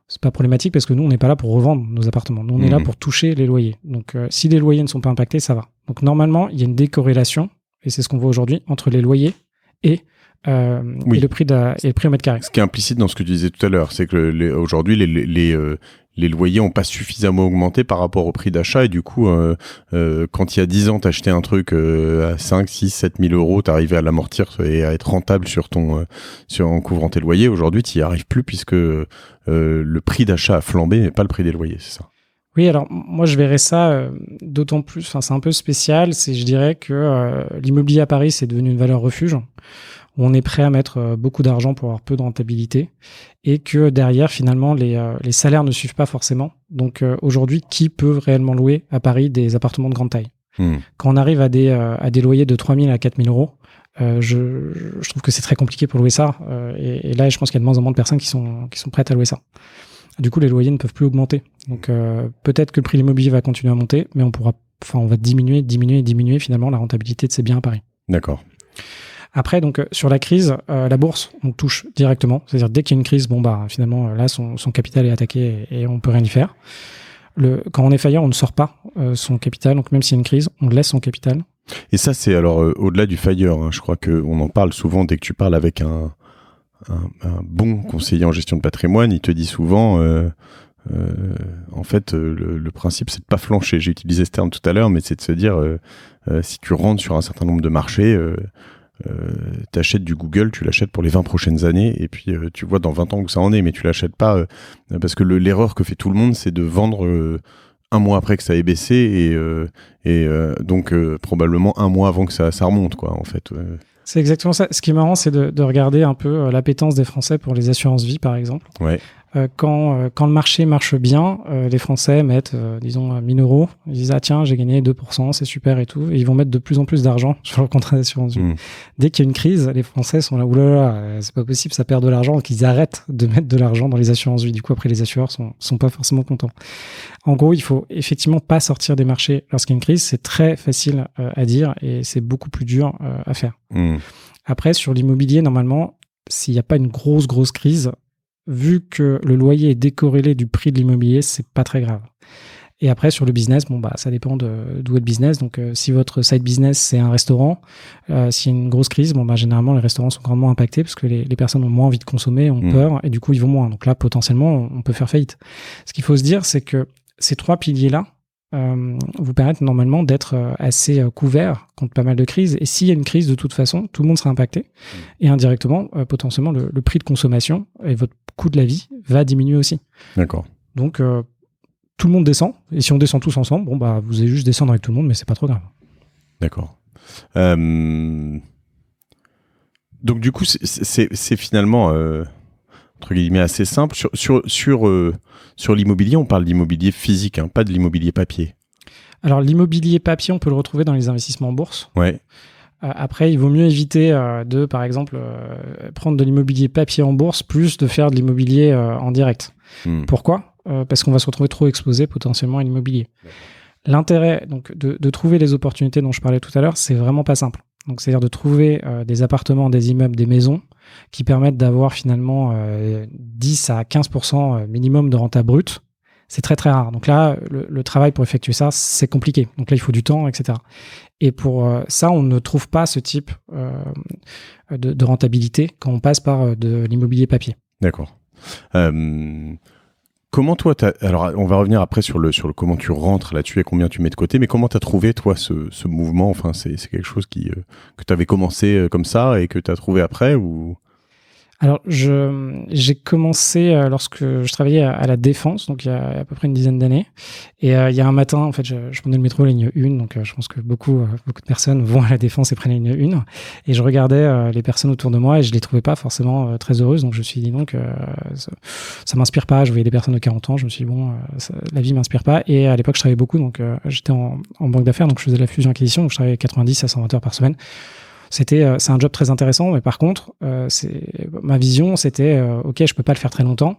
c'est pas problématique parce que nous, on n'est pas là pour revendre nos appartements. Nous, on est là pour toucher les loyers. Donc, si les loyers ne sont pas impactés, ça va. Donc, normalement, il y a une décorrélation, et c'est ce qu'on voit aujourd'hui, entre les loyers et le prix au mètre carré. Ce qui est implicite dans ce que tu disais tout à l'heure, c'est que aujourd'hui, les loyers n'ont pas suffisamment augmenté par rapport au prix d'achat, et du coup, quand il y a 10 ans, t'achetais un truc à 5, 6, 7 000 euros, t'arrivais à l'amortir et à être rentable en couvrant tes loyers. Aujourd'hui, t'y arrives plus puisque le prix d'achat a flambé, mais pas le prix des loyers, c'est ça? Oui, alors moi je verrais ça d'autant plus, enfin c'est un peu spécial, je dirais que l'immobilier à Paris c'est devenu une valeur refuge, où on est prêt à mettre beaucoup d'argent pour avoir peu de rentabilité, et que derrière finalement les salaires ne suivent pas forcément. Donc aujourd'hui, qui peut réellement louer à Paris des appartements de grande taille ? Quand on arrive à des loyers de 3 000 à 4 000 euros, je trouve que c'est très compliqué pour louer ça, et là je pense qu'il y a de moins en moins de personnes qui sont prêtes à louer ça. Du coup, les loyers ne peuvent plus augmenter. Donc, peut-être que le prix de l'immobilier va continuer à monter, mais on va diminuer finalement la rentabilité de ces biens à Paris. D'accord. Après, donc, sur la crise, la bourse, on touche directement. C'est-à-dire, dès qu'il y a une crise, finalement, là, son capital est attaqué et on peut rien y faire. quand on est failleur, on ne sort pas son capital. Donc même s'il y a une crise, on laisse son capital. Et ça, c'est alors au-delà du fire, hein, je crois qu'on en parle souvent dès que tu parles avec un bon conseiller en gestion de patrimoine, il te dit souvent, en fait, le principe, c'est de pas flancher. J'ai utilisé ce terme tout à l'heure, mais c'est de se dire, si tu rentres sur un certain nombre de marchés, t'achètes du Google, tu l'achètes pour les 20 prochaines années, et puis tu vois dans 20 ans où ça en est, mais tu l'achètes pas, parce que l'erreur que fait tout le monde, c'est de vendre un mois après que ça ait baissé, et donc probablement un mois avant que ça remonte, quoi, en fait. C'est exactement ça. Ce qui est marrant, c'est de regarder un peu l'appétence des Français pour les assurances vie, par exemple. Ouais. Quand le marché marche bien, les Français mettent, disons, 1 000 €. Ils disent, ah tiens, j'ai gagné 2%, c'est super et tout. Et ils vont mettre de plus en plus d'argent sur leur contrat d'assurance vie. Dès qu'il y a une crise, les Français sont là, oulala, c'est pas possible, ça perd de l'argent. Donc ils arrêtent de mettre de l'argent dans les assurances vie. Du coup, après, les assureurs sont pas forcément contents. En gros, il faut effectivement pas sortir des marchés lorsqu'il y a une crise. C'est très facile à dire et c'est beaucoup plus dur à faire. Après, sur l'immobilier, normalement, s'il n'y a pas une grosse crise, vu que le loyer est décorrélé du prix de l'immobilier, c'est pas très grave. Et après, sur le business, ça dépend d'où est le business. Donc, si votre side business, c'est un restaurant, s'il y a une grosse crise, généralement, les restaurants sont grandement impactés parce que les personnes ont moins envie de consommer, ont peur, et du coup, ils vont moins. Donc là, potentiellement, on peut faire faillite. Ce qu'il faut se dire, c'est que ces 3 piliers-là vous permettent normalement d'être assez couverts contre pas mal de crises. Et s'il y a une crise, de toute façon, tout le monde sera impacté. Et indirectement, potentiellement, le prix de consommation et votre coût de la vie va diminuer aussi. D'accord. Donc, tout le monde descend. Et si on descend tous ensemble, vous allez juste descendre avec tout le monde, mais c'est pas trop grave. D'accord. Donc, du coup, c'est finalement, entre guillemets, assez simple. Sur l'immobilier, on parle d'immobilier physique, hein, pas de l'immobilier papier. Alors, l'immobilier papier, on peut le retrouver dans les investissements en bourse. Ouais. Après, il vaut mieux éviter de, par exemple, prendre de l'immobilier papier en bourse plus de faire de l'immobilier en direct. Pourquoi ? Parce qu'on va se retrouver trop exposé potentiellement à l'immobilier. L'intérêt donc de trouver les opportunités dont je parlais tout à l'heure, c'est vraiment pas simple. Donc, c'est-à-dire de trouver des appartements, des immeubles, des maisons qui permettent d'avoir finalement 10 à 15% minimum de renta brute. C'est très, très rare. Donc là, le travail pour effectuer ça, c'est compliqué. Donc là, il faut du temps, etc. Et pour ça, on ne trouve pas ce type de rentabilité quand on passe par de l'immobilier papier. D'accord. Comment toi, alors on va revenir après sur le comment tu rentres là-dessus et combien tu mets de côté, mais comment tu as trouvé toi ce mouvement ? Enfin, c'est quelque chose que tu avais commencé comme ça et que tu as trouvé après ou... Alors, j'ai commencé lorsque je travaillais à la Défense, donc il y a à peu près une dizaine d'années. Et il y a un matin, en fait, je prenais le métro ligne 1, donc je pense que beaucoup de personnes vont à la Défense et prennent la ligne 1. Et je regardais les personnes autour de moi et je les trouvais pas forcément très heureuses. Donc je me suis dit donc ça m'inspire pas. Je voyais des personnes de 40 ans, je me suis dit la vie m'inspire pas. Et à l'époque, je travaillais beaucoup, donc j'étais en banque d'affaires, donc je faisais de la fusion-acquisition, donc je travaillais 90 à 120 heures par semaine. C'est un job très intéressant, mais par contre, ma vision, c'était ok, je peux pas le faire très longtemps.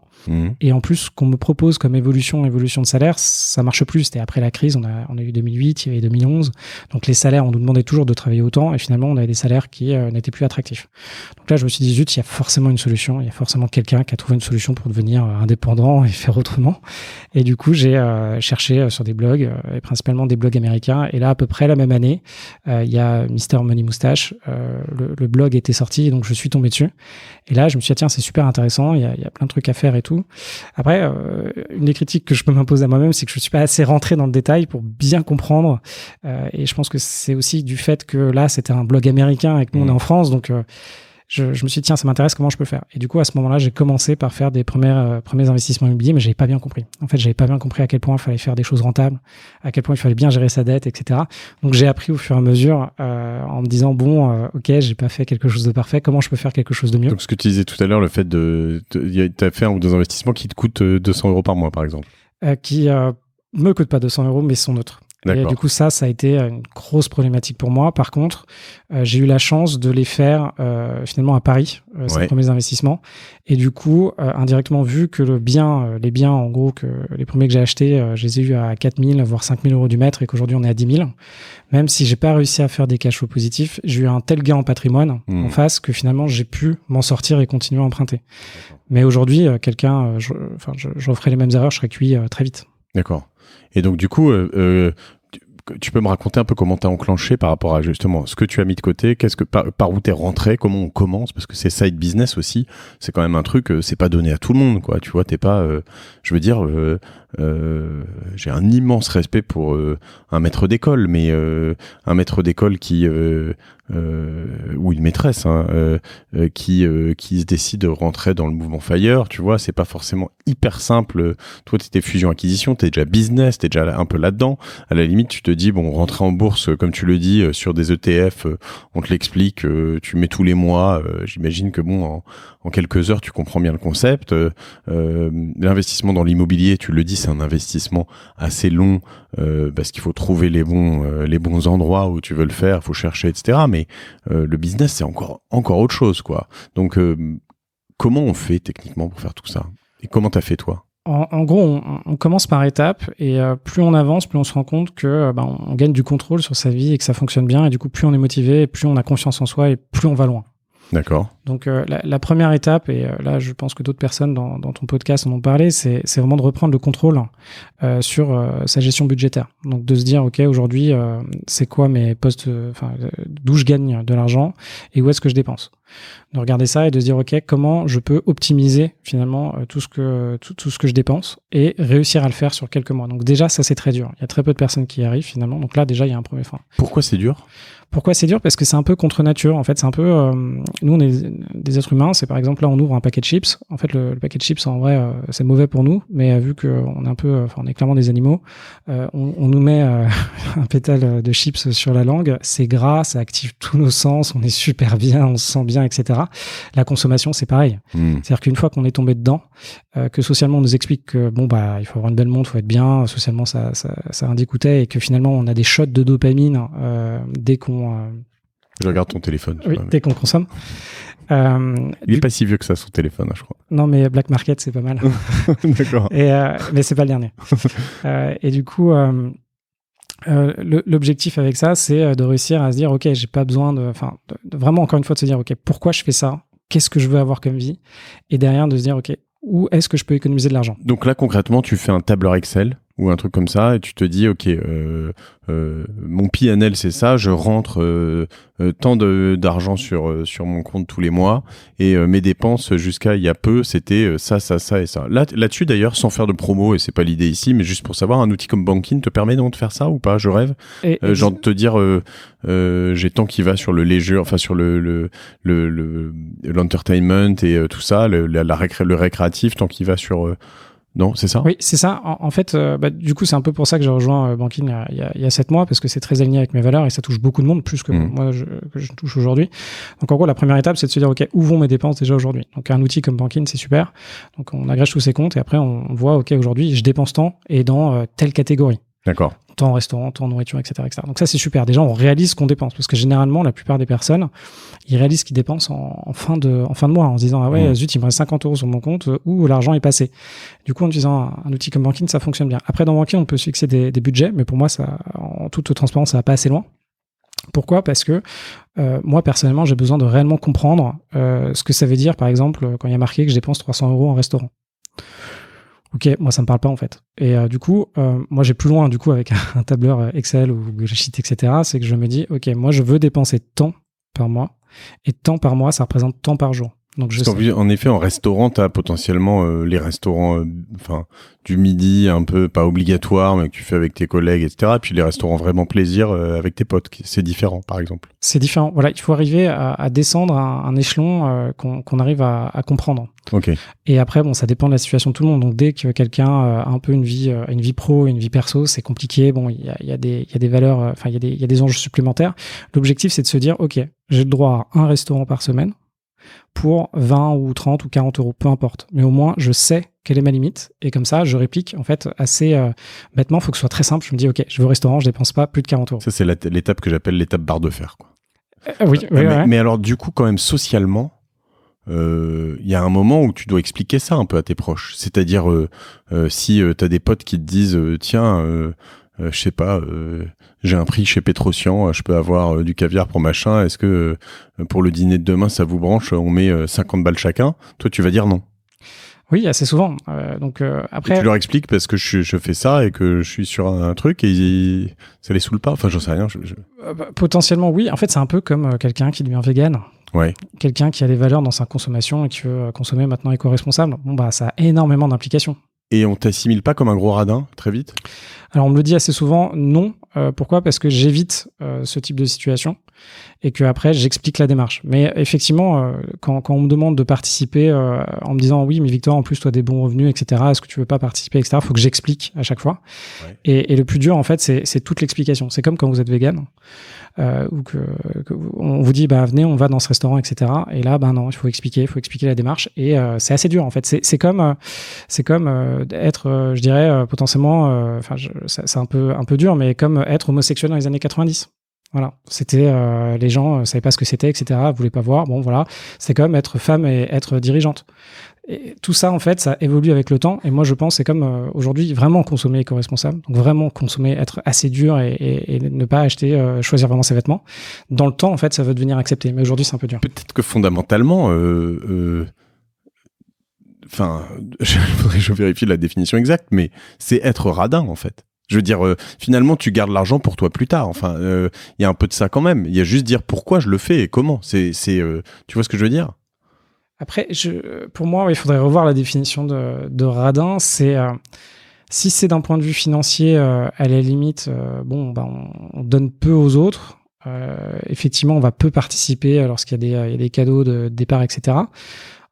Et en plus, ce qu'on me propose comme évolution de salaire, ça marche plus. C'était après la crise, on a eu 2008, il y avait 2011. Donc les salaires, on nous demandait toujours de travailler autant, et finalement, on avait des salaires qui n'étaient plus attractifs. Donc là, je me suis dit, zut, il y a forcément une solution, il y a forcément quelqu'un qui a trouvé une solution pour devenir indépendant et faire autrement. Et du coup, j'ai cherché sur des blogs, et principalement des blogs américains. Et là, à peu près la même année, il y a Mr. Money Moustache. Le blog était sorti, donc je suis tombé dessus. Et là, je me suis dit, tiens, c'est super intéressant, il y a plein de trucs à faire et tout. Après, une des critiques que je peux m'imposer à moi-même, c'est que je suis pas assez rentré dans le détail pour bien comprendre. Et je pense que c'est aussi du fait que là, c'était un blog américain et que nous, on est en France. Donc, je me suis dit, tiens, ça m'intéresse, comment je peux faire ? Et du coup, à ce moment-là, j'ai commencé par faire des premiers investissements immobiliers, mais j'avais pas bien compris. En fait, j'avais pas bien compris à quel point il fallait faire des choses rentables, à quel point il fallait bien gérer sa dette, etc. Donc, j'ai appris au fur et à mesure en me disant, ok, j'ai pas fait quelque chose de parfait, comment je peux faire quelque chose de mieux ? Donc, ce que tu disais tout à l'heure, le fait t'as fait un ou deux investissements qui te coûtent 200 € par mois, par exemple. Qui me coûtent pas 200 €, mais sont neutres. Et du coup, ça a été une grosse problématique pour moi. Par contre, j'ai eu la chance de les faire finalement à Paris, ces premiers investissements. Et du coup, indirectement, vu que les biens, en gros, que les premiers que j'ai achetés, je les ai eus à 4 000, voire 5 000 € du mètre, et qu'aujourd'hui, on est à 10 000. Même si j'ai pas réussi à faire des cash flows positifs, j'ai eu un tel gain en patrimoine en face que finalement, j'ai pu m'en sortir et continuer à emprunter. Mais aujourd'hui, je referai les mêmes erreurs, je serais cuit très vite. D'accord. Et donc, du coup, tu peux me raconter un peu comment tu as enclenché par rapport à justement ce que tu as mis de côté, par où tu es rentré, comment on commence, parce que c'est side business aussi, c'est quand même un truc, c'est pas donné à tout le monde, quoi. Tu vois, t'es pas, je veux dire, j'ai un immense respect pour un maître d'école, mais un maître d'école ou une maîtresse qui se décide de rentrer dans le mouvement Fire, tu vois, c'est pas forcément hyper simple. Toi, t'étais fusion-acquisition, t'es déjà business, t'es déjà un peu là-dedans. À la limite, tu te dis, bon, rentrer en bourse, comme tu le dis, sur des ETF, on te l'explique, tu mets tous les mois, j'imagine que bon, en quelques heures, tu comprends bien le concept. L'investissement dans l'immobilier, tu le dis, c'est un investissement assez long, parce qu'il faut trouver les bons endroits où tu veux le faire, il faut chercher, etc. Mais le business, c'est encore autre chose, quoi. Donc, comment on fait techniquement pour faire tout ça? Et comment t'as fait, toi? En gros, on commence par étapes et plus on avance, plus on se rend compte que on gagne du contrôle sur sa vie et que ça fonctionne bien. Et du coup, plus on est motivé, plus on a confiance en soi et plus on va loin. D'accord. Donc la première étape, et là je pense que d'autres personnes dans ton podcast en ont parlé, c'est vraiment de reprendre le contrôle sur sa gestion budgétaire. Donc de se dire, ok, aujourd'hui, c'est quoi mes postes, d'où je gagne de l'argent et où est-ce que je dépense. De regarder ça et de se dire, ok, comment je peux optimiser finalement tout ce que je dépense et réussir à le faire sur quelques mois. Donc déjà, ça c'est très dur. Il y a très peu de personnes qui y arrivent finalement. Donc là déjà, il y a un premier frein. Pourquoi c'est dur ? Pourquoi c'est dur ? Parce que c'est un peu contre nature. En fait, c'est un peu... nous, on est des êtres humains. C'est par exemple, là, on ouvre un paquet de chips. En fait, le paquet de chips, en vrai, c'est mauvais pour nous. Mais vu qu'on est un peu... on est clairement des animaux, on nous met un pétale de chips sur la langue. C'est gras, ça active tous nos sens. On est super bien, on se sent bien, etc. La consommation, c'est pareil. C'est-à-dire qu'une fois qu'on est tombé dedans, que socialement, on nous explique que, il faut avoir une belle montre, il faut être bien. Socialement, ça indique coûter. Et que finalement, on a des shots de dopamine dès qu'on... Je regarde ton téléphone. Oui, dès qu'on consomme. Il est pas si vieux que ça, son téléphone, je crois. Non, mais Black Market, c'est pas mal. D'accord. Mais c'est pas le dernier. Et du coup, l'objectif avec ça, c'est de réussir à se dire, ok, j'ai pas besoin de vraiment, encore une fois, de se dire, ok, pourquoi je fais ça ? Qu'est-ce que je veux avoir comme vie ? Et derrière, de se dire, ok, où est-ce que je peux économiser de l'argent ? Donc là, concrètement, tu fais un tableur Excel ou un truc comme ça et tu te dis, ok, mon PNL, c'est ça, je rentre tant d'argent sur mon compte tous les mois et mes dépenses jusqu'à il y a peu, c'était ça et ça. Là-dessus, d'ailleurs, sans faire de promo, et c'est pas l'idée ici, mais juste pour savoir, un outil comme Bankin te permet donc de faire ça ou pas ? Je rêve. Genre de te dire, j'ai tant qui va sur le leisure, enfin sur l'entertainment et tout ça, le récréatif, tant qui va sur... Non, c'est ça ? Oui, c'est ça. En fait, du coup, c'est un peu pour ça que j'ai rejoint Bankin il y a 7 mois, parce que c'est très aligné avec mes valeurs et ça touche beaucoup de monde, plus que moi que je touche aujourd'hui. Donc en gros, la première étape, c'est de se dire, ok, où vont mes dépenses déjà aujourd'hui ? Donc un outil comme Bankin, c'est super. Donc on agrège tous ses comptes et après on voit, ok, aujourd'hui, je dépense tant et dans telle catégorie. D'accord. Tant en restaurant, tant en nourriture, etc., etc. Donc ça, c'est super. Déjà, on réalise ce qu'on dépense. Parce que généralement, la plupart des personnes, ils réalisent ce qu'ils dépensent en fin de mois, en se disant, ah ouais, zut, il me reste 50 € sur mon compte, où l'argent est passé. Du coup, en utilisant un outil comme Bankin, ça fonctionne bien. Après, dans Bankin, on peut se fixer des budgets, mais pour moi, ça, en toute transparence, ça va pas assez loin. Pourquoi ? Parce que moi, personnellement, j'ai besoin de réellement comprendre ce que ça veut dire, par exemple, quand il y a marqué que je dépense 300 € en restaurant. Ok, moi ça me parle pas en fait. Et du coup, moi j'ai plus loin du coup avec un tableur Excel ou Google Sheet, etc. C'est que je me dis, ok, moi je veux dépenser tant par mois, et tant par mois, ça représente tant par jour. Donc en effet, en restaurant, tu as potentiellement les restaurants du midi, un peu pas obligatoire, mais que tu fais avec tes collègues, etc. Et puis les restaurants vraiment plaisir avec tes potes. C'est différent, par exemple. C'est différent. Voilà, il faut arriver à descendre un échelon qu'on arrive à comprendre. Okay. Et après, bon, ça dépend de la situation de tout le monde. Donc dès que quelqu'un a un peu une vie pro, une vie perso, c'est compliqué. Bon, il y a des valeurs, il y a des enjeux supplémentaires. L'objectif, c'est de se dire, ok, j'ai le droit à un restaurant par semaine pour 20 ou 30 ou 40 €, peu importe. Mais au moins, je sais quelle est ma limite. Et comme ça, je réplique, en fait, assez bêtement. Il faut que ce soit très simple. Je me dis, ok, je vais au restaurant, je dépense pas plus de 40 €. Ça, c'est l'étape que j'appelle l'étape barre de fer, quoi. Oui. Mais alors, du coup, quand même, socialement, il y a un moment où tu dois expliquer ça un peu à tes proches. C'est-à-dire, si tu as des potes qui te disent, tiens... je sais pas, j'ai un prix chez Petrosian, je peux avoir du caviar pour machin, est-ce que pour le dîner de demain ça vous branche, on met 50 balles chacun ? Toi tu vas dire non. Oui, assez souvent. Après, et tu leur expliques parce que je fais ça et que je suis sur un truc et ça les saoule pas. Enfin, j'en sais rien. Potentiellement, oui. En fait, c'est un peu comme quelqu'un qui devient vegan. Ouais. Quelqu'un qui a des valeurs dans sa consommation et qui veut consommer maintenant éco-responsable. Bon, bah, ça a énormément d'implications. Et on t'assimile pas comme un gros radin très vite? Alors, on me le dit assez souvent, non. Pourquoi ? Parce que j'évite ce type de situation et que après j'explique la démarche. Mais effectivement, quand on me demande de participer en me disant oui, mais Victor, en plus, toi, des bons revenus, etc., est-ce que tu veux pas participer, etc., il faut que j'explique à chaque fois. Ouais. Et le plus dur, en fait, c'est toute l'explication. C'est comme quand vous êtes vegan. Ou que on vous dit bah venez on va dans ce restaurant, etc., et là non, il faut expliquer la démarche, et c'est assez dur en fait. C'est comme être je dirais potentiellement c'est un peu dur, mais comme être homosexuel dans les années 90. Voilà, c'était les gens savaient pas ce que c'était, etc., voulaient pas voir. Bon voilà, c'est comme être femme et être dirigeante. Et tout ça, en fait, ça évolue avec le temps. Et moi, je pense, c'est comme aujourd'hui, vraiment consommer éco-responsable. Donc, vraiment consommer, être assez dur et ne pas acheter, choisir vraiment ses vêtements. Dans le temps, en fait, ça va devenir accepté. Mais aujourd'hui, c'est un peu dur. Peut-être que fondamentalement, je vérifie la définition exacte, mais c'est être radin, en fait. Je veux dire, finalement, tu gardes l'argent pour toi plus tard. Enfin, y a un peu de ça quand même. Il y a juste dire pourquoi je le fais et comment. Tu vois ce que je veux dire ? Après, pour moi, il faudrait revoir la définition de radin. C'est si c'est d'un point de vue financier, à la limite, on donne peu aux autres. Effectivement, on va peu participer lorsqu'il y a des cadeaux de départ, etc.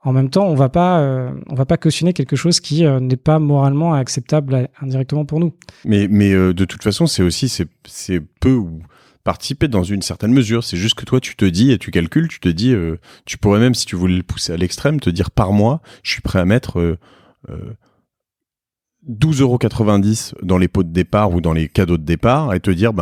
En même temps, on va pas cautionner quelque chose qui n'est pas moralement acceptable indirectement pour nous. Mais de toute façon, c'est peu ou participer dans une certaine mesure. C'est juste que toi, tu te dis et tu calcules, tu te dis, tu pourrais même, si tu voulais le pousser à l'extrême, te dire par mois, je suis prêt à mettre 12,90 € dans les pots de départ ou dans les cadeaux de départ, et te dire,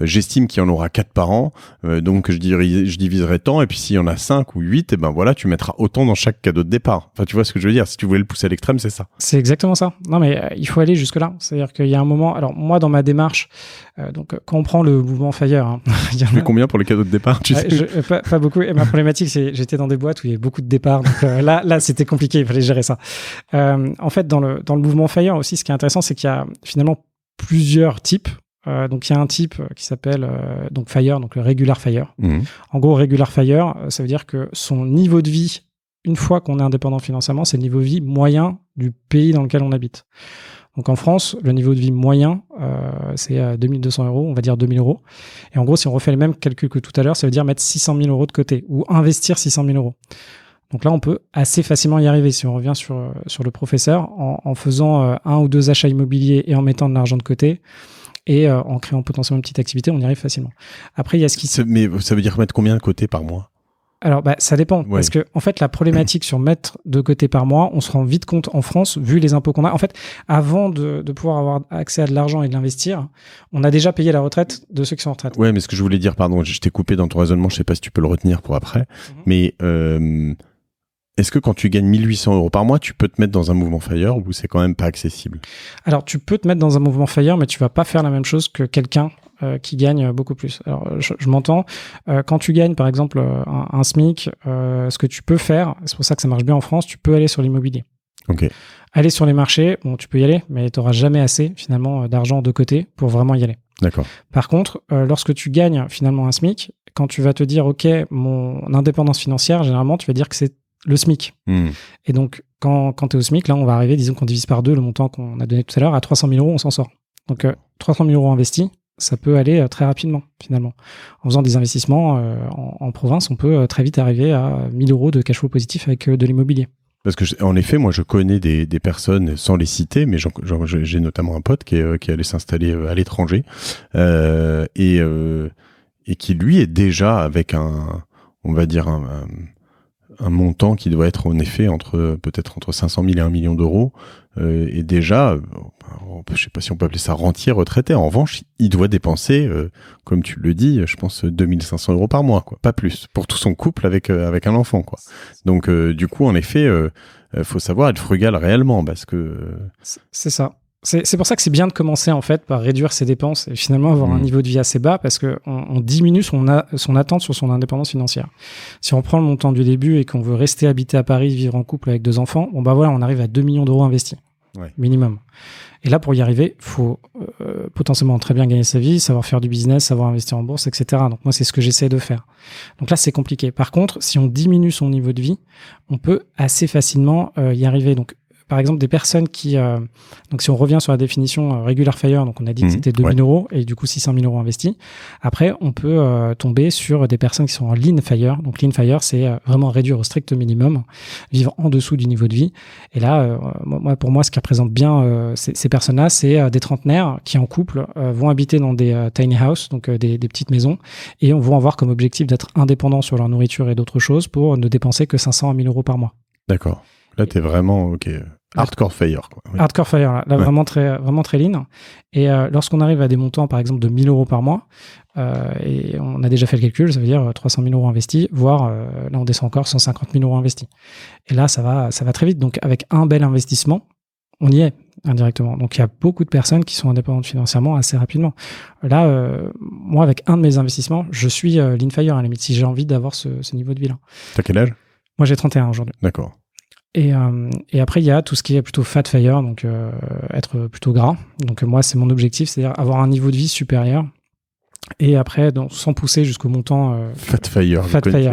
j'estime qu'il y en aura 4 par an, donc je diviserai tant, et puis s'il y en a 5 ou 8, et voilà, tu mettras autant dans chaque cadeau de départ. Enfin, tu vois ce que je veux dire, si tu voulais le pousser à l'extrême, c'est ça. C'est exactement ça. Non, mais il faut aller jusque-là. C'est-à-dire qu'il y a un moment... Alors, moi, dans ma démarche, quand on prend le mouvement FIRE... Tu fais combien pour les cadeaux de départ, tu sais pas beaucoup. Et ma problématique, c'est j'étais dans des boîtes où il y avait beaucoup de départs. Donc là, c'était compliqué, il fallait gérer ça. En fait, dans le mouvement FIRE aussi, ce qui est intéressant, c'est qu'il y a finalement plusieurs types. Donc il y a un type qui s'appelle donc FIRE, donc le Regular FIRE. Mmh. En gros, Regular FIRE, ça veut dire que son niveau de vie, une fois qu'on est indépendant financièrement, c'est le niveau de vie moyen du pays dans lequel on habite. Donc en France, le niveau de vie moyen, c'est 2200 €, on va dire 2000 €. Et en gros, si on refait les mêmes calculs que tout à l'heure, ça veut dire mettre 600 000 € de côté ou investir 600 000 €. Donc là, on peut assez facilement y arriver si on revient sur le professeur en faisant 1 ou 2 achats immobiliers et en mettant de l'argent de côté. Et en créant potentiellement une petite activité, on y arrive facilement. Après, il y a ce qui... Mais ça veut dire mettre combien de côté par mois ? Alors, ça dépend. Ouais. Parce que, en fait, la problématique sur mettre de côté par mois, on se rend vite compte en France, vu les impôts qu'on a. En fait, avant de pouvoir avoir accès à de l'argent et de l'investir, on a déjà payé la retraite de ceux qui sont en retraite. Ouais, mais ce que je voulais dire, pardon, je t'ai coupé dans ton raisonnement, je sais pas si tu peux le retenir pour après, mais est-ce que quand tu gagnes 1 800 € par mois, tu peux te mettre dans un mouvement FIRE ou c'est quand même pas accessible ? Alors, tu peux te mettre dans un mouvement FIRE, mais tu vas pas faire la même chose que quelqu'un qui gagne beaucoup plus. Alors, je m'entends. Quand tu gagnes, par exemple, un SMIC, ce que tu peux faire, c'est pour ça que ça marche bien en France, tu peux aller sur l'immobilier. Ok. Aller sur les marchés, bon, tu peux y aller, mais tu n'auras jamais assez, finalement, d'argent de côté pour vraiment y aller. D'accord. Par contre, lorsque tu gagnes, finalement, un SMIC, quand tu vas te dire, OK, mon indépendance financière, généralement, tu vas dire que c'est le SMIC. Et donc, quand tu es au SMIC, là, on va arriver, disons qu'on divise par 2 le montant qu'on a donné tout à l'heure, à 300 000 €, on s'en sort. Donc, 300 000 € investis, ça peut aller très rapidement, finalement. En faisant des investissements en province, on peut très vite arriver à 1 000 € de cash flow positif avec de l'immobilier. Parce que, en effet, moi, je connais des personnes, sans les citer, mais j'ai notamment un pote qui est allé s'installer à l'étranger et qui, lui, est déjà avec on va dire, un montant qui doit être en effet peut-être entre 500 000 et 1 million d'euros, et déjà, je sais pas si on peut appeler ça rentier retraité. En revanche, il doit dépenser, comme tu le dis, je pense 2 500 € par mois, quoi, pas plus, pour tout son couple avec un enfant, quoi. Donc du coup, en effet, faut savoir être frugal réellement, parce que c'est ça. C'est pour ça que c'est bien de commencer en fait par réduire ses dépenses et finalement avoir un niveau de vie assez bas parce que on diminue son attente sur son indépendance financière. Si on prend le montant du début et qu'on veut rester habiter à Paris, vivre en couple avec 2 enfants, bon bah voilà, on arrive à 2 millions d'euros investis minimum. Et là, pour y arriver, faut potentiellement très bien gagner sa vie, savoir faire du business, savoir investir en bourse, etc. Donc moi, c'est ce que j'essaie de faire. Donc là, c'est compliqué. Par contre, si on diminue son niveau de vie, on peut assez facilement y arriver. Donc par exemple, des personnes qui... donc, si on revient sur la définition regular fire, donc on a dit que c'était 2 000 euros et du coup 600 000 euros investis. Après, on peut tomber sur des personnes qui sont en lean fire. Donc, lean fire, c'est vraiment réduire au strict minimum, vivre en dessous du niveau de vie. Et là, pour moi, ce qui représente bien ces personnes-là, c'est des trentenaires qui, en couple, vont habiter dans des tiny house, donc des petites maisons, et vont avoir comme objectif d'être indépendants sur leur nourriture et d'autres choses pour ne dépenser que 500 à 1 000 euros par mois. D'accord. Là, t'es vraiment... OK. Hardcore fire, quoi. Oui. Hardcore fire, là vraiment très lean. Et lorsqu'on arrive à des montants, par exemple, de 1 000 euros par mois, et on a déjà fait le calcul, ça veut dire 300 000 euros investis, voire là on descend encore 150 000 euros investis. Et là, ça va très vite. Donc avec un bel investissement, on y est indirectement. Donc il y a beaucoup de personnes qui sont indépendantes financièrement assez rapidement. Là, moi, avec un de mes investissements, je suis lean fire à la limite, si j'ai envie d'avoir ce niveau de vie-là. T'as quel âge ? Moi, j'ai 31 aujourd'hui. D'accord. Et après, il y a tout ce qui est plutôt fat fire, donc être plutôt gras. Donc moi, c'est mon objectif, c'est-à-dire avoir un niveau de vie supérieur. Et après, donc, sans pousser jusqu'au montant... Fat fire,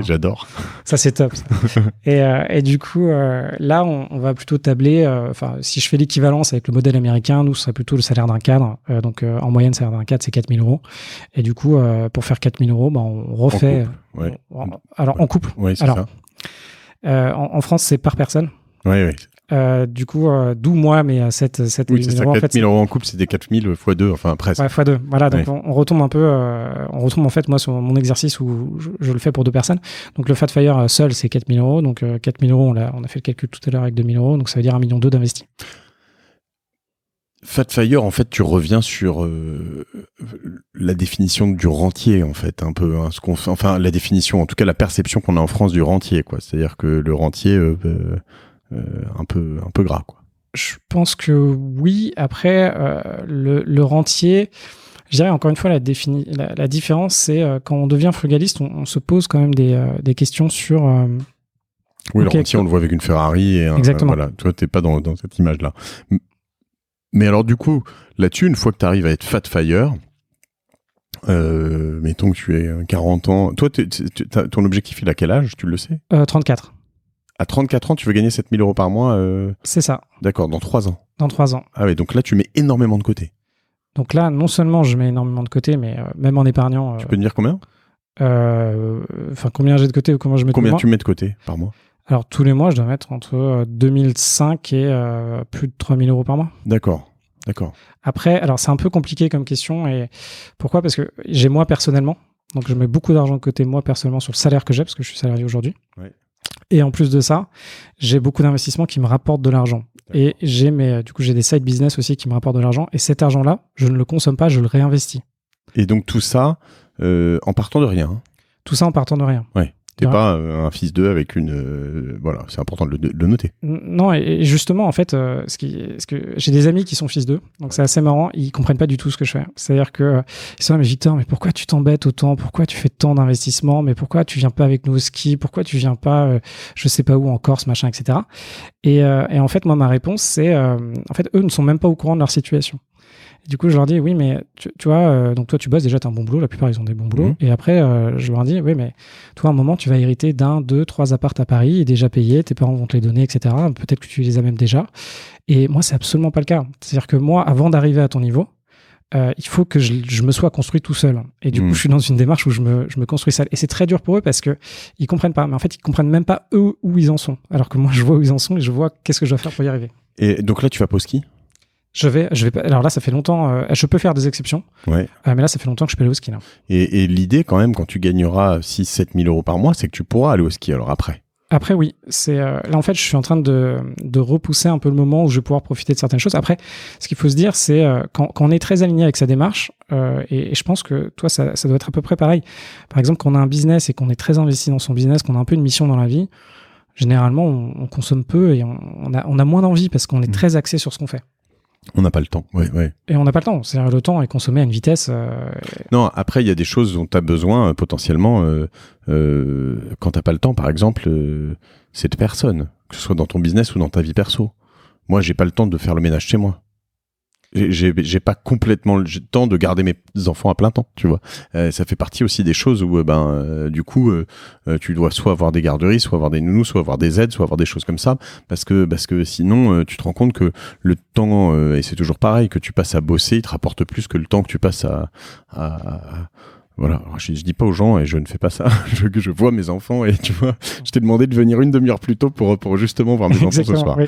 j'adore. Ça, c'est top. Ça. Et du coup, là, on va plutôt tabler... si je fais l'équivalence avec le modèle américain, nous, ce serait plutôt le salaire d'un cadre. Donc en moyenne, le salaire d'un cadre, c'est 4 000 euros. Et du coup, pour faire 4 000 euros, on refait... En couple. Oui, c'est ça. En France, c'est par personne. Oui. Du coup, d'où moi, mais 7 000 euros. C'est ça, 4 000 euros en couple, c'était 4 000 x 2, enfin presque. Ouais, x 2. Voilà, donc on retombe un peu. On retombe en fait, moi, sur mon exercice où je le fais pour 2 personnes. Donc le Fat Fire seul, c'est 4 000 euros. Donc 4 000 euros, on a fait le calcul tout à l'heure avec 2 000 euros. Donc ça veut dire 1,2 million d'investis. Fat Fire, en fait, tu reviens sur la définition du rentier, en fait, un peu, hein, la définition, en tout cas la perception qu'on a en France du rentier, quoi. C'est-à-dire que le rentier, un peu gras, quoi. Je pense que oui. Après, le rentier, je dirais encore une fois, la différence, c'est quand on devient frugaliste, on se pose quand même des questions sur... oui, le rentier, on le voit avec une Ferrari. Exactement. Voilà, toi, t'es pas dans cette image-là. Mais alors, du coup, là-dessus, une fois que tu arrives à être fat fire, mettons que tu es 40 ans. Toi, ton objectif, il a quel âge? Tu le sais? 34. À 34 ans, tu veux gagner 7 000 euros par mois C'est ça. D'accord, dans 3 ans. Dans 3 ans. Ah oui, donc là, tu mets énormément de côté. Donc là, non seulement je mets énormément de côté, mais même en épargnant... Tu peux me dire combien? Combien j'ai de côté ou comment je mets Combien tu mets de côté par mois? Alors, tous les mois, je dois mettre entre 2005 et plus de 3 000 euros par mois. D'accord. Après, alors c'est un peu compliqué comme question. Et pourquoi? Parce que j'ai moi personnellement, donc je mets beaucoup d'argent de côté moi personnellement sur le salaire que j'ai, parce que je suis salarié aujourd'hui. Ouais. Et en plus de ça, j'ai beaucoup d'investissements qui me rapportent de l'argent. Et j'ai des side business aussi qui me rapportent de l'argent. Et cet argent-là, je ne le consomme pas, je le réinvestis. Et donc tout ça, en partant de rien. Tout ça en partant de rien. Ouais. T'es pas un fils d'eux avec une... voilà, c'est important de le noter. Non, et justement, en fait, j'ai des amis qui sont fils d'eux, donc c'est assez marrant, ils comprennent pas du tout ce que je fais. C'est-à-dire que ils sont là, mais Victor, mais pourquoi tu t'embêtes autant? Pourquoi tu fais tant d'investissements? Mais pourquoi tu viens pas avec nous au ski? Pourquoi tu viens pas, je sais pas où, en Corse, machin, etc. Et en fait, moi, ma réponse, c'est... en fait, eux ne sont même pas au courant de leur situation. Du coup, je leur dis, oui, mais tu vois, donc toi, tu bosses déjà, tu as un bon boulot. La plupart, ils ont des bons boulots. Et après, je leur dis, oui, mais toi, à un moment, tu vas hériter d'1, 2, 3 apparts à Paris, déjà payés, tes parents vont te les donner, etc. Peut-être que tu les as même déjà. Et moi, c'est absolument pas le cas. C'est-à-dire que moi, avant d'arriver à ton niveau, il faut que je me sois construit tout seul. Et du coup, je suis dans une démarche où je me construis seul. Et c'est très dur pour eux parce que ils comprennent pas. Mais en fait, ils comprennent même pas eux où ils en sont. Alors que moi, je vois où ils en sont et je vois qu'est-ce que je dois faire pour y arriver. Et donc là, tu vas pas au ski? Je vais pas. Alors là, ça fait longtemps. Je peux faire des exceptions. Ouais. Mais là, ça fait longtemps que je peux aller au ski. Là. Et l'idée, quand même, quand tu gagneras 6-7 000 euros par mois, c'est que tu pourras aller au ski alors après. Après, oui. Là, en fait, je suis en train de repousser un peu le moment où je vais pouvoir profiter de certaines choses. Après, ce qu'il faut se dire, c'est quand on est très aligné avec sa démarche, et je pense que toi, ça doit être à peu près pareil. Par exemple, quand on a un business et qu'on est très investi dans son business, qu'on a un peu une mission dans la vie, généralement, on consomme peu et on a moins d'envie parce qu'on est très axé sur ce qu'on fait. On n'a pas le temps, ouais. Et on n'a pas le temps. C'est-à-dire le temps est consommé à une vitesse. Non, après, il y a des choses dont tu as besoin potentiellement quand tu n'as pas le temps, par exemple, c'est de personnes, que ce soit dans ton business ou dans ta vie perso. Moi, j'ai pas le temps de faire le ménage chez moi. J'ai pas complètement le temps de garder mes enfants à plein temps, tu vois. Ça fait partie aussi des choses où, du coup, tu dois soit avoir des garderies, soit avoir des nounous, soit avoir des aides, soit avoir des choses comme ça, parce que sinon, tu te rends compte que le temps, et c'est toujours pareil, que tu passes à bosser, il te rapporte plus que le temps que tu passes voilà, alors, je dis pas aux gens, et je ne fais pas ça, je vois mes enfants, et tu vois, je t'ai demandé de venir une demi-heure plus tôt pour justement voir mes enfants ce soir. Oui.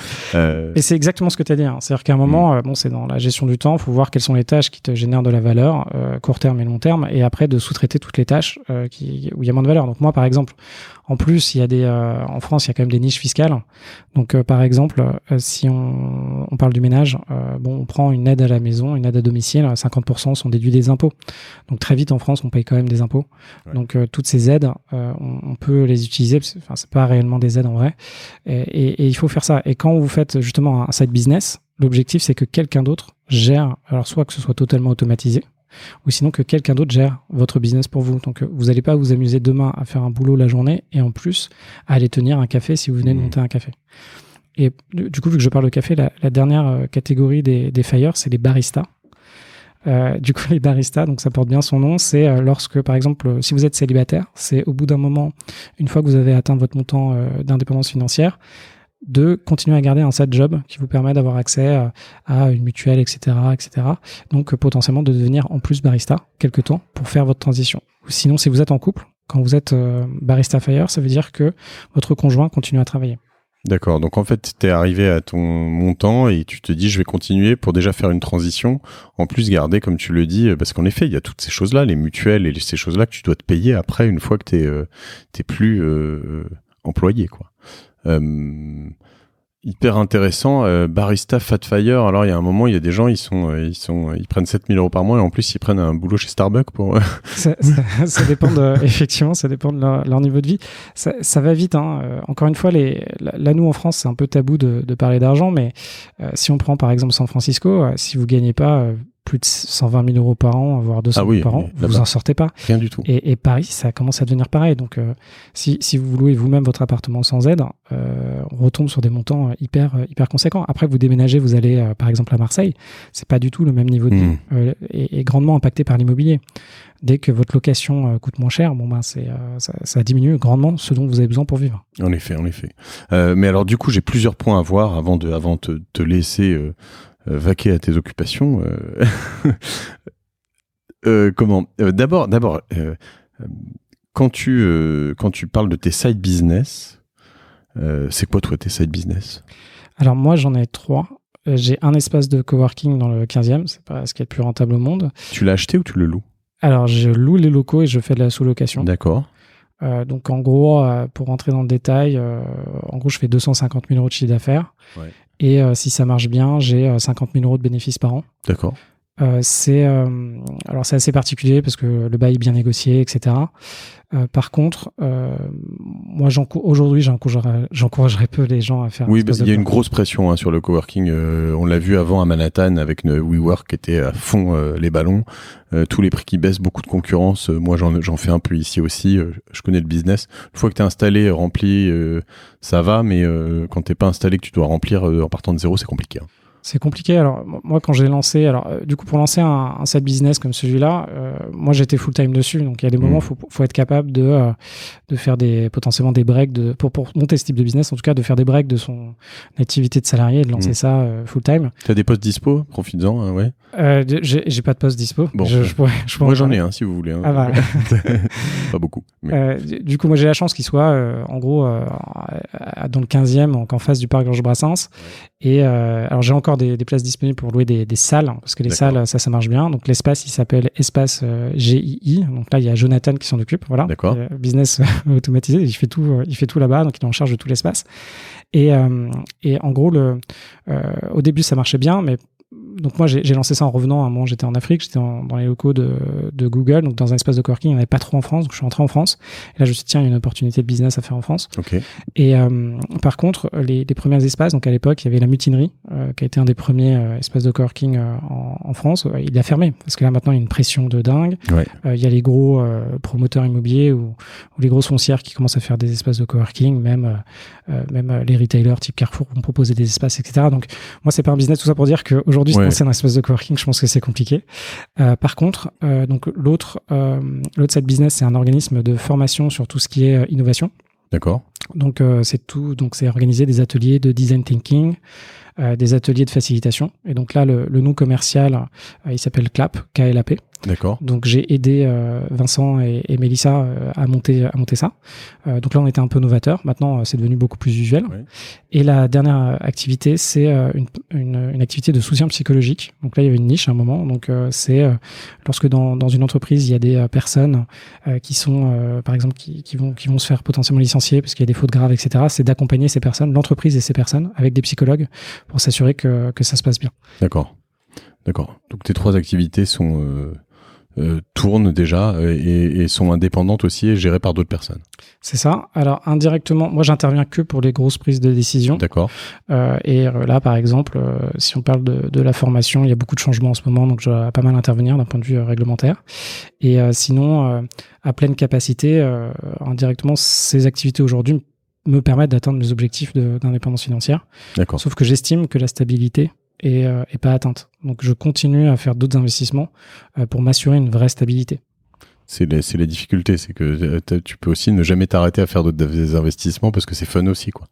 Et c'est exactement ce que tu as dit. C'est-à-dire qu'à un moment, c'est dans la gestion du temps, il faut voir quelles sont les tâches qui te génèrent de la valeur, court terme et long terme, et après de sous-traiter toutes les tâches où il y a moins de valeur. Donc moi, par exemple, en plus, il y a en France, il y a quand même des niches fiscales. Donc, par exemple, si on parle du ménage, on prend une aide à la maison, une aide à domicile, 50% sont déduits des impôts. Donc, très vite, en France, on paye quand même des impôts. Ouais. Donc, toutes ces aides, on peut les utiliser. Enfin, c'est pas réellement des aides en vrai. Et il faut faire ça. Et quand vous faites justement un side business, l'objectif, c'est que quelqu'un d'autre gère, alors soit que ce soit totalement automatisé, ou sinon que quelqu'un d'autre gère votre business pour vous. Donc, vous n'allez pas vous amuser demain à faire un boulot la journée et en plus à aller tenir un café si vous venez de monter un café. Et du coup, vu que je parle de café, la dernière catégorie des FIRE, c'est les baristas. Du coup, les baristas, donc ça porte bien son nom, c'est lorsque, par exemple, si vous êtes célibataire, c'est au bout d'un moment, une fois que vous avez atteint votre montant d'indépendance financière, de continuer à garder un side job qui vous permet d'avoir accès à une mutuelle, etc., etc. Donc, potentiellement de devenir en plus barista quelque temps pour faire votre transition. Ou sinon, si vous êtes en couple, quand vous êtes barista FIRE, ça veut dire que votre conjoint continue à travailler. D'accord, donc en fait, tu es arrivé à ton montant et tu te dis, je vais continuer pour déjà faire une transition, en plus garder, comme tu le dis, parce qu'en effet, il y a toutes ces choses-là, les mutuelles et ces choses-là que tu dois te payer après, une fois que t'es plus employé, quoi. Hyper intéressant, barista Fatfire. Alors il y a un moment, il y a des gens, ils prennent 7 000 € par mois et en plus ils prennent un boulot chez Starbucks pour. ça dépend effectivement, ça dépend de leur niveau de vie. Ça va vite. Encore une fois, là nous en France, c'est un peu tabou de parler d'argent, mais si on prend par exemple San Francisco, si vous gagnez pas plus de 120 000 € par an, voire 200 000 par an, vous en sortez pas. Rien du tout. Et Paris, ça commence à devenir pareil. Donc, si vous louez vous-même votre appartement sans aide, on retombe sur des montants hyper conséquents. Après, vous déménagez, vous allez par exemple à Marseille, c'est pas du tout le même niveau de vie et grandement impacté par l'immobilier. Dès que votre location coûte moins cher, ça diminue grandement ce dont vous avez besoin pour vivre. En effet. Mais alors, du coup, j'ai plusieurs points à voir avant de te laisser vaquer à tes occupations. D'abord, quand tu parles de tes side business, c'est quoi toi tes side business ? Alors moi j'en ai 3. J'ai un espace de coworking dans le 15e, c'est pas ce qui est le plus rentable au monde. Tu l'as acheté ou tu le loues ? Alors je loue les locaux et je fais de la sous-location. D'accord. Donc en gros, pour rentrer dans le détail, en gros je fais 250 000 € de chiffre d'affaires. Ouais. Et si ça marche bien, j'ai 50 000 € de bénéfices par an. D'accord. C'est assez particulier parce que le bail est bien négocié, etc. Par contre, moi aujourd'hui j'encouragerais peu les gens à faire. Oui, parce qu'il y a une grosse pression sur le coworking. On l'a vu avant à Manhattan avec WeWork qui était à fond les ballons. Tous les prix qui baissent, beaucoup de concurrence. Moi j'en fais un peu ici aussi. Je connais le business. Une fois que t'es installé, rempli, ça va. Mais quand t'es pas installé, que tu dois remplir en partant de zéro, c'est compliqué. C'est compliqué. Alors, moi, quand j'ai lancé... du coup, pour lancer un side business comme celui-là, moi, j'étais full-time dessus. Donc, il y a des moments où il faut être capable de faire potentiellement des breaks pour monter ce type de business, en tout cas, de faire des breaks de son activité de salarié et de lancer ça full-time. Tu as des postes dispo? Profites-en, ouais. J'ai pas de poste dispo. Bon, moi, j'en ai un, si vous voulez. Ah bah. Pas beaucoup. Mais... du coup, moi, j'ai la chance qu'il soit, en gros, dans le 15e, donc en face du parc Georges Brassens. Ouais. Et alors, j'ai encore des places disponibles pour louer des salles, parce que les salles, ça marche bien. Donc, l'espace, il s'appelle Espace GII. Donc là, il y a Jonathan qui s'en occupe. Voilà. D'accord. Business automatisé. Il fait tout là-bas. Donc, il est en charge de tout l'espace. Et en gros, au début, ça marchait bien, mais donc moi, j'ai lancé ça en revenant. À un moment, j'étais en Afrique, j'étais dans les locaux de Google, donc dans un espace de coworking. Il n'y en avait pas trop en France, donc je suis rentré en France. Et là, je me suis dit, tiens, il y a une opportunité de business à faire en France. Okay. Et par contre, les premiers espaces, donc à l'époque, il y avait la Mutinerie, qui a été un des premiers espaces de coworking en France. Il a fermé, parce que là, maintenant, il y a une pression de dingue. Ouais. Il y a les gros promoteurs immobiliers ou les grosses foncières qui commencent à faire des espaces de coworking, même les retailers type Carrefour vont proposer des espaces, etc. Donc, moi, c'est pas un business, tout ça pour dire qu'aujourd'hui, se lancer dans un espace de coworking, je pense que c'est compliqué. Par contre, donc l'autre side business, c'est un organisme de formation sur tout ce qui est innovation. D'accord. Donc, c'est tout. Donc, c'est organiser des ateliers de design thinking, des ateliers de facilitation. Et donc là, le nom commercial, il s'appelle CLAP, K-L-A-P. D'accord. Donc j'ai aidé Vincent et Mélissa à monter ça. Donc là on était un peu novateur. Maintenant c'est devenu beaucoup plus usuel. Oui. Et la dernière activité c'est une activité de soutien psychologique. Donc là il y avait une niche à un moment. Donc c'est lorsque dans une entreprise il y a des personnes qui sont par exemple qui vont se faire potentiellement licencier parce qu'il y a des fautes graves, etc. C'est d'accompagner ces personnes, l'entreprise et ces personnes avec des psychologues pour s'assurer que ça se passe bien. D'accord. Donc tes 3 activités tournent déjà et sont indépendantes aussi et gérées par d'autres personnes. C'est ça. Alors indirectement, moi j'interviens que pour les grosses prises de décision. D'accord. Et là par exemple, si on parle de la formation, il y a beaucoup de changements en ce moment, donc je dois pas mal intervenir d'un point de vue réglementaire. Et sinon, à pleine capacité, indirectement, ces activités aujourd'hui me permettent d'atteindre mes objectifs d'indépendance financière. D'accord. Sauf que j'estime que la stabilité est pas atteinte. Donc je continue à faire d'autres investissements pour m'assurer une vraie stabilité. C'est les difficultés, c'est que tu peux aussi ne jamais t'arrêter à faire des investissements parce que c'est fun aussi, quoi.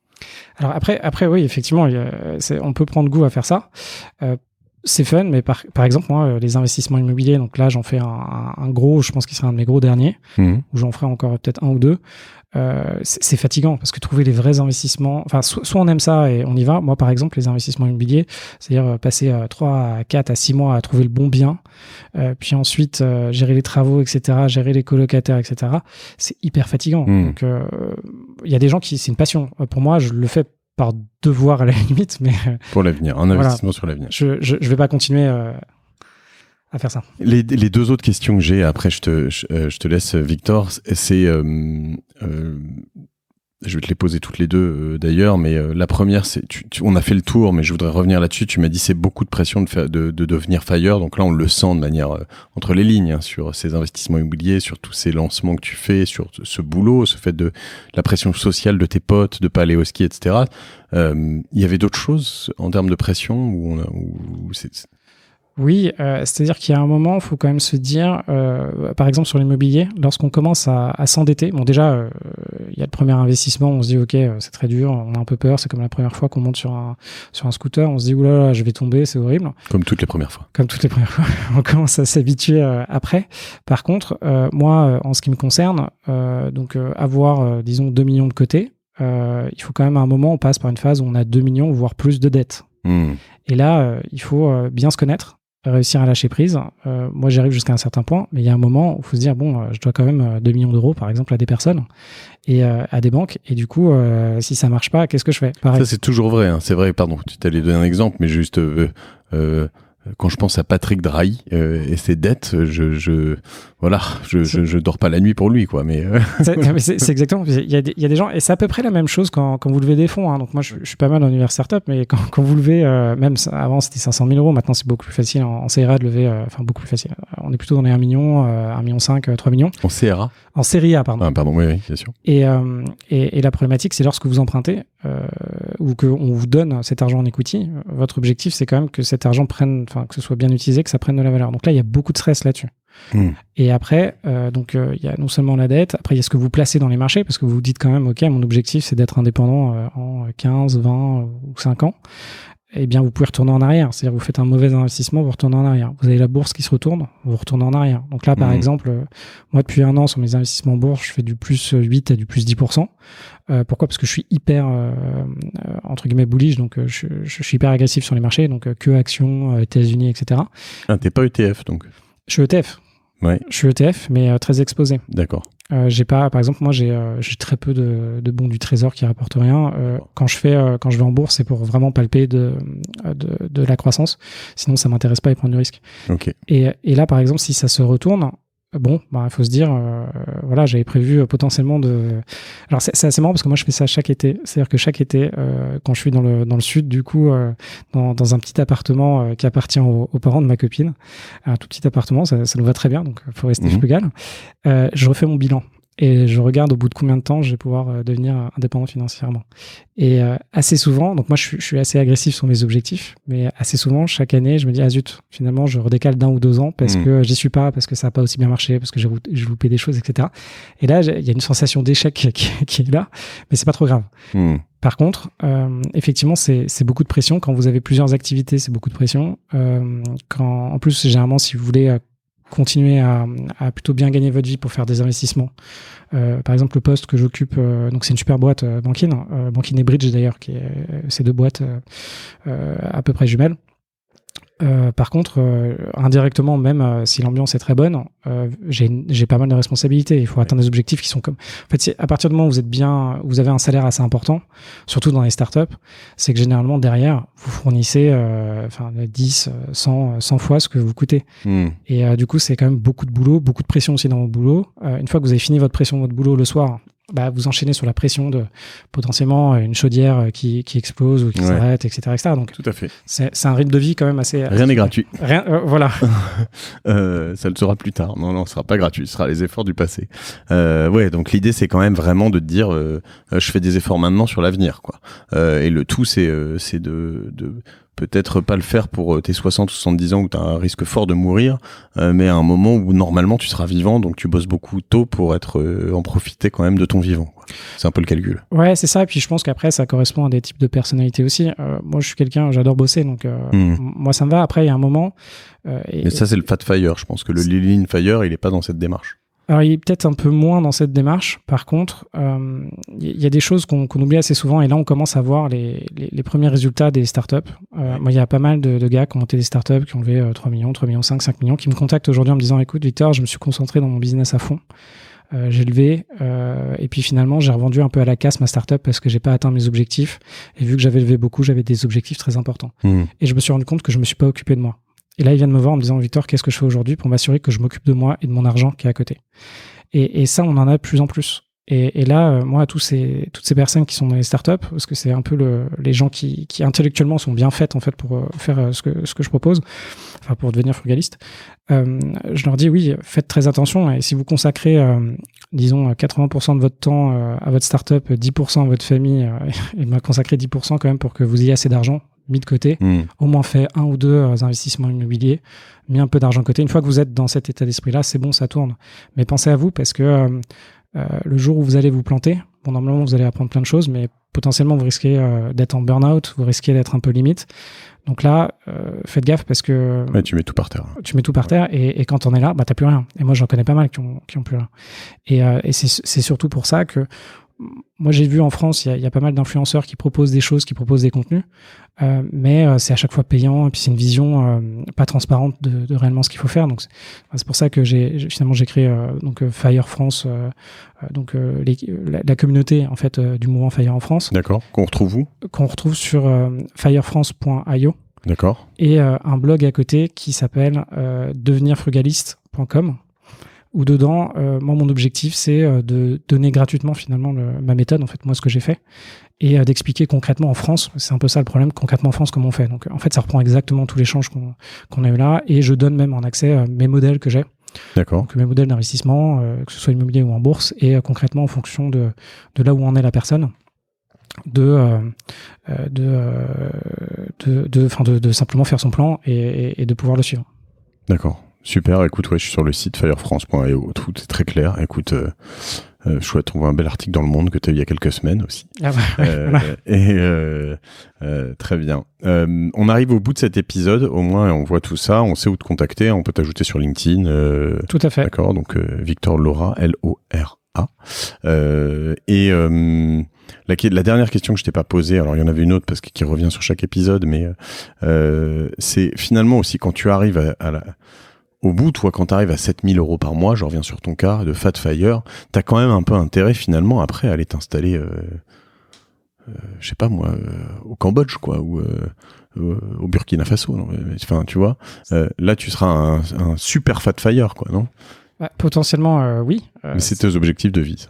Alors après oui, effectivement, on peut prendre goût à faire ça. C'est fun, mais par exemple, moi, les investissements immobiliers, donc là, j'en fais un gros, je pense qu'il sera un de mes gros derniers, où j'en ferai encore peut-être 1 ou 2. C'est fatigant parce que trouver les vrais investissements, enfin, soit on aime ça et on y va. Moi, par exemple, les investissements immobiliers, c'est-à-dire passer 3 à 4 à 6 mois à trouver le bon bien, puis ensuite gérer les travaux, etc., gérer les colocataires, etc., c'est hyper fatigant. Donc, il y a des gens qui, c'est une passion. Pour moi, je le fais par devoir à la limite, mais pour l'avenir, un investissement sur l'avenir. Je vais pas continuer à faire ça. Les 2 autres questions que j'ai, après je te laisse Victor, c'est je vais te les poser toutes les deux d'ailleurs, mais la première c'est on a fait le tour, mais je voudrais revenir là-dessus. Tu m'as dit c'est beaucoup de pression de devenir FIRE, donc là on le sent de manière entre les lignes, hein, sur ces investissements immobiliers, sur tous ces lancements que tu fais, sur ce boulot, ce fait de la pression sociale de tes potes, de pas aller au ski, etc. Il y avait d'autres choses en termes de pression où Oui, c'est-à-dire qu'il y a un moment, il faut quand même se dire, par exemple sur l'immobilier, lorsqu'on commence à s'endetter, bon déjà, il y a le premier investissement, on se dit ok, c'est très dur, on a un peu peur, c'est comme la première fois qu'on monte sur un scooter, on se dit oulala, je vais tomber, c'est horrible. Comme toutes les premières fois. Comme toutes les premières fois, on commence à s'habituer après. Par contre, moi, en ce qui me concerne, donc avoir, disons, 2 millions de côté, il faut quand même à un moment, on passe par une phase où on a 2 millions, voire plus de dettes. Et là, il faut bien se connaître, réussir à lâcher prise. Moi, j'arrive jusqu'à un certain point, mais il y a un moment où il faut se dire, bon, je dois quand même 2 millions d'euros, par exemple, à des personnes et à des banques. Et du coup, si ça marche pas, qu'est-ce que je fais? Pareil. Ça, c'est toujours vrai. Hein. C'est vrai, pardon, tu t'allais donner un exemple, mais juste... quand je pense à Patrick Drahi et ses dettes, je dors pas la nuit pour lui, quoi. Mais c'est exactement. Il y a des gens, et c'est à peu près la même chose quand vous levez des fonds. Hein. Donc moi, je suis pas mal dans l'univers startup, mais quand vous levez, même avant c'était 500 000 euros, maintenant c'est beaucoup plus facile en CRA de lever, enfin beaucoup plus facile. On est plutôt dans les 1 million, 1,5 million, 3 millions. En CRA. En série A, pardon. Ah, pardon, oui, bien sûr. Et la problématique, c'est lorsque vous empruntez ou qu'on vous donne cet argent en equity, votre objectif, c'est quand même que cet argent prenne, enfin que ce soit bien utilisé, que ça prenne de la valeur. Donc là, il y a beaucoup de stress là-dessus. Et après, il y a non seulement la dette, après il y a ce que vous placez dans les marchés, parce que vous vous dites quand même, ok, mon objectif, c'est d'être indépendant en 15, 20 ou 5 ans. Eh bien, vous pouvez retourner en arrière. C'est-à-dire, vous faites un mauvais investissement, vous retournez en arrière. Vous avez la bourse qui se retourne, vous retournez en arrière. Donc là, par exemple, moi, depuis 1 an, sur mes investissements en bourse, je fais du plus 8 à du plus 10%. Pourquoi? Parce que je suis hyper, entre guillemets, bullish. Donc, je suis hyper agressif sur les marchés. Donc, que actions, États-Unis, etc. Ah, t'es pas ETF, donc? Je suis ETF. Ouais. Je suis ETF, mais très exposé. D'accord. J'ai pas, par exemple, moi j'ai très peu de bons du trésor qui rapportent rien. Quand je vais en bourse, c'est pour vraiment palper de la croissance. Sinon, ça m'intéresse pas et prendre du risque. Ok. Et là, par exemple, si ça se retourne, bon, il faut se dire, voilà, j'avais prévu potentiellement de. Alors c'est assez marrant parce que moi je fais ça chaque été. C'est-à-dire que chaque été, quand je suis dans le sud, du coup, dans un petit appartement qui appartient aux parents de ma copine, un tout petit appartement, ça nous va très bien, donc faut rester frugal. Je refais mon bilan. Et je regarde au bout de combien de temps je vais pouvoir devenir indépendant financièrement. Et assez souvent, donc moi je suis assez agressif sur mes objectifs, mais assez souvent, chaque année, je me dis, ah zut, finalement, je redécale d'1 ou 2 ans parce que j'y suis pas, parce que ça n'a pas aussi bien marché, parce que j'ai loupé des choses, etc. Et là, il y a une sensation d'échec qui est là, mais c'est pas trop grave. Par contre, effectivement, c'est beaucoup de pression. Quand vous avez plusieurs activités, c'est beaucoup de pression. En plus, généralement, si vous voulez continuer à plutôt bien gagner votre vie pour faire des investissements. Par exemple, le poste que j'occupe, donc c'est une super boîte, Bankin et Bridge d'ailleurs, ces 2 boîtes à peu près jumelles. Par contre, indirectement, même si l'ambiance est très bonne, j'ai pas mal de responsabilités. Il faut atteindre des objectifs qui sont comme. En fait, à partir du moment où vous avez un salaire assez important, surtout dans les startups, c'est que généralement derrière, vous fournissez 10, 100 fois ce que vous coûtez. Et du coup, c'est quand même beaucoup de boulot, beaucoup de pression aussi dans votre boulot. Une fois que vous avez fini votre pression, votre boulot le soir, vous enchaînez sur la pression de potentiellement une chaudière qui explose ou qui s'arrête, etc. Donc, tout à fait. C'est un rythme de vie quand même assez. Rien n'est gratuit. Voilà. Ça le sera plus tard. Non, ce sera pas gratuit. Ce sera les efforts du passé. Donc l'idée, c'est quand même vraiment de te dire, je fais des efforts maintenant sur l'avenir, quoi. Et le tout, c'est de peut-être pas le faire pour tes 60 ou 70 ans où tu as un risque fort de mourir, mais à un moment où normalement tu seras vivant, donc tu bosses beaucoup tôt pour en profiter quand même de ton vivant, quoi. C'est un peu le calcul. Ouais, c'est ça. Et puis je pense qu'après, ça correspond à des types de personnalités aussi. Moi, je suis quelqu'un, j'adore bosser, donc moi, ça me va. Après, il y a un moment... mais ça, c'est le Fat Fire. Je pense que le Lean Fire, il est pas dans cette démarche. Alors, il est peut-être un peu moins dans cette démarche. Par contre, il y a des choses qu'on oublie assez souvent. Et là, on commence à voir les premiers résultats des startups. Moi, il y a pas mal de gars qui ont monté des startups, qui ont levé 3 millions, 3 millions 5 millions, qui me contactent aujourd'hui en me disant, écoute, Victor, je me suis concentré dans mon business à fond. J'ai levé et puis finalement j'ai revendu un peu à la casse ma startup parce que j'ai pas atteint mes objectifs. Et vu que j'avais levé beaucoup, j'avais des objectifs très importants. Et je me suis rendu compte que je me suis pas occupé de moi. Et là, ils viennent me voir en me disant, Victor, qu'est-ce que je fais aujourd'hui pour m'assurer que je m'occupe de moi et de mon argent qui est à côté. Et ça, on en a de plus en plus. Et là, moi, toutes ces personnes qui sont dans les startups, parce que c'est un peu les gens qui intellectuellement sont bien faites en fait pour faire ce que je propose, enfin pour devenir frugaliste, je leur dis oui, faites très attention. Et si vous consacrez, disons, 80% de votre temps à votre startup, 10% à votre famille, et consacrez 10% quand même pour que vous ayez assez d'argent mis de côté, au moins fait 1 ou 2 investissements immobiliers, mis un peu d'argent de côté. Une fois que vous êtes dans cet état d'esprit-là, c'est bon, ça tourne. Mais pensez à vous parce que le jour où vous allez vous planter, bon, normalement, vous allez apprendre plein de choses, mais potentiellement, vous risquez d'être en burn-out, vous risquez d'être un peu limite. Donc là, faites gaffe parce que... Ouais, tu mets tout par terre. Tu mets tout par terre et quand on est là, t'as plus rien. Et moi, j'en connais pas mal qui ont plus rien. Et c'est surtout pour ça que moi, j'ai vu en France, il y a pas mal d'influenceurs qui proposent des choses, qui proposent des contenus, mais c'est à chaque fois payant et puis c'est une vision pas transparente de réellement ce qu'il faut faire. Donc c'est pour ça que j'ai créé Fire France, la communauté en fait du mouvement Fire en France. D'accord. Qu'on retrouve où ? Qu'on retrouve sur firefrance.io. D'accord. Et un blog à côté qui s'appelle devenirfrugaliste.com. Où dedans, moi, mon objectif, c'est de donner gratuitement finalement ma méthode, en fait, moi, ce que j'ai fait, et d'expliquer concrètement en France, c'est un peu ça le problème, concrètement en France, comment on fait. Donc, en fait, ça reprend exactement tous les échanges qu'on a eu là, et je donne même en accès mes modèles que j'ai. D'accord. Donc, mes modèles d'investissement, que ce soit immobilier ou en bourse, et concrètement en fonction de là où en est la personne, de simplement faire son plan et de pouvoir le suivre. D'accord. Super, écoute, je suis sur le site firefrance.io, tout est très clair. Écoute, chouette, on voit un bel article dans Le Monde que tu as eu il y a quelques semaines aussi. Ah bah, très bien. On arrive au bout de cet épisode, au moins on voit tout ça, on sait où te contacter, on peut t'ajouter sur LinkedIn. Tout à fait. D'accord, donc Victor Lora, L-O-R-A. La dernière question que je t'ai pas posée, alors il y en avait une autre parce qui revient sur chaque épisode, mais c'est finalement aussi quand tu arrives au bout, toi, quand tu arrives à 7 000 € par mois, je reviens sur ton cas de Fat Fire, tu as quand même un peu intérêt finalement après à aller t'installer, je sais pas moi, au Cambodge, quoi, ou au Burkina Faso. Enfin, tu vois, là, tu seras un super Fat Fire, quoi, non ? Potentiellement, oui. Mais c'est tes objectifs de vie, ça.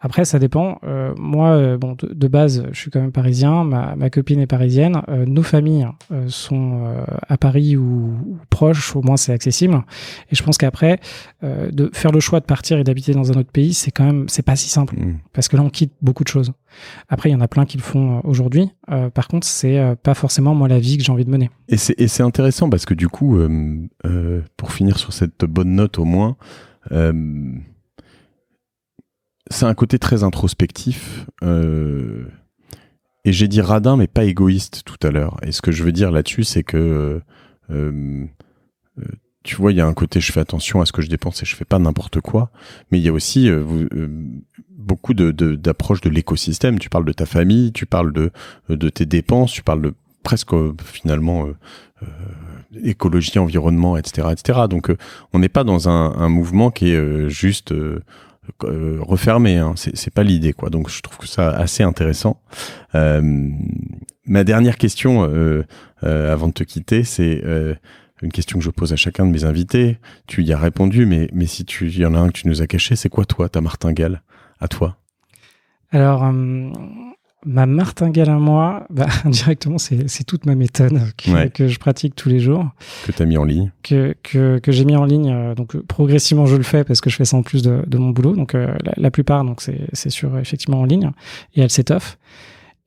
Après, ça dépend. Moi, de base, je suis quand même parisien. Ma copine est parisienne. Nos familles sont à Paris ou proches. Au moins, c'est accessible. Et je pense qu'après, de faire le choix de partir et d'habiter dans un autre pays, c'est pas si simple. Parce que là, on quitte beaucoup de choses. Après, il y en a plein qui le font aujourd'hui. Par contre, c'est pas forcément moi la vie que j'ai envie de mener. Et c'est intéressant parce que du coup, pour finir sur cette bonne note au moins, c'est un côté très introspectif et j'ai dit radin mais pas égoïste tout à l'heure. Et ce que je veux dire là-dessus, c'est que tu vois, il y a un côté je fais attention à ce que je dépense et je fais pas n'importe quoi, mais il y a aussi beaucoup d'approches de l'écosystème. Tu parles de ta famille, tu parles de tes dépenses, tu parles de presque finalement écologie, environnement, etc., etc. Donc on n'est pas dans un mouvement qui est juste refermé, hein. C'est pas l'idée, quoi. Donc je trouve que ça assez intéressant. Ma dernière question avant de te quitter, c'est une question que je pose à chacun de mes invités. Tu y as répondu, mais si il y en a un que tu nous as caché, c'est quoi toi, ta martingale à toi? Alors ma martingale à moi, directement, c'est toute ma méthode que je pratique tous les jours. Que tu as mis en ligne. Que j'ai mis en ligne. Donc, progressivement, je le fais parce que je fais ça en plus de mon boulot. Donc, la plupart, donc c'est sur, effectivement, en ligne. Et elle s'étoffe.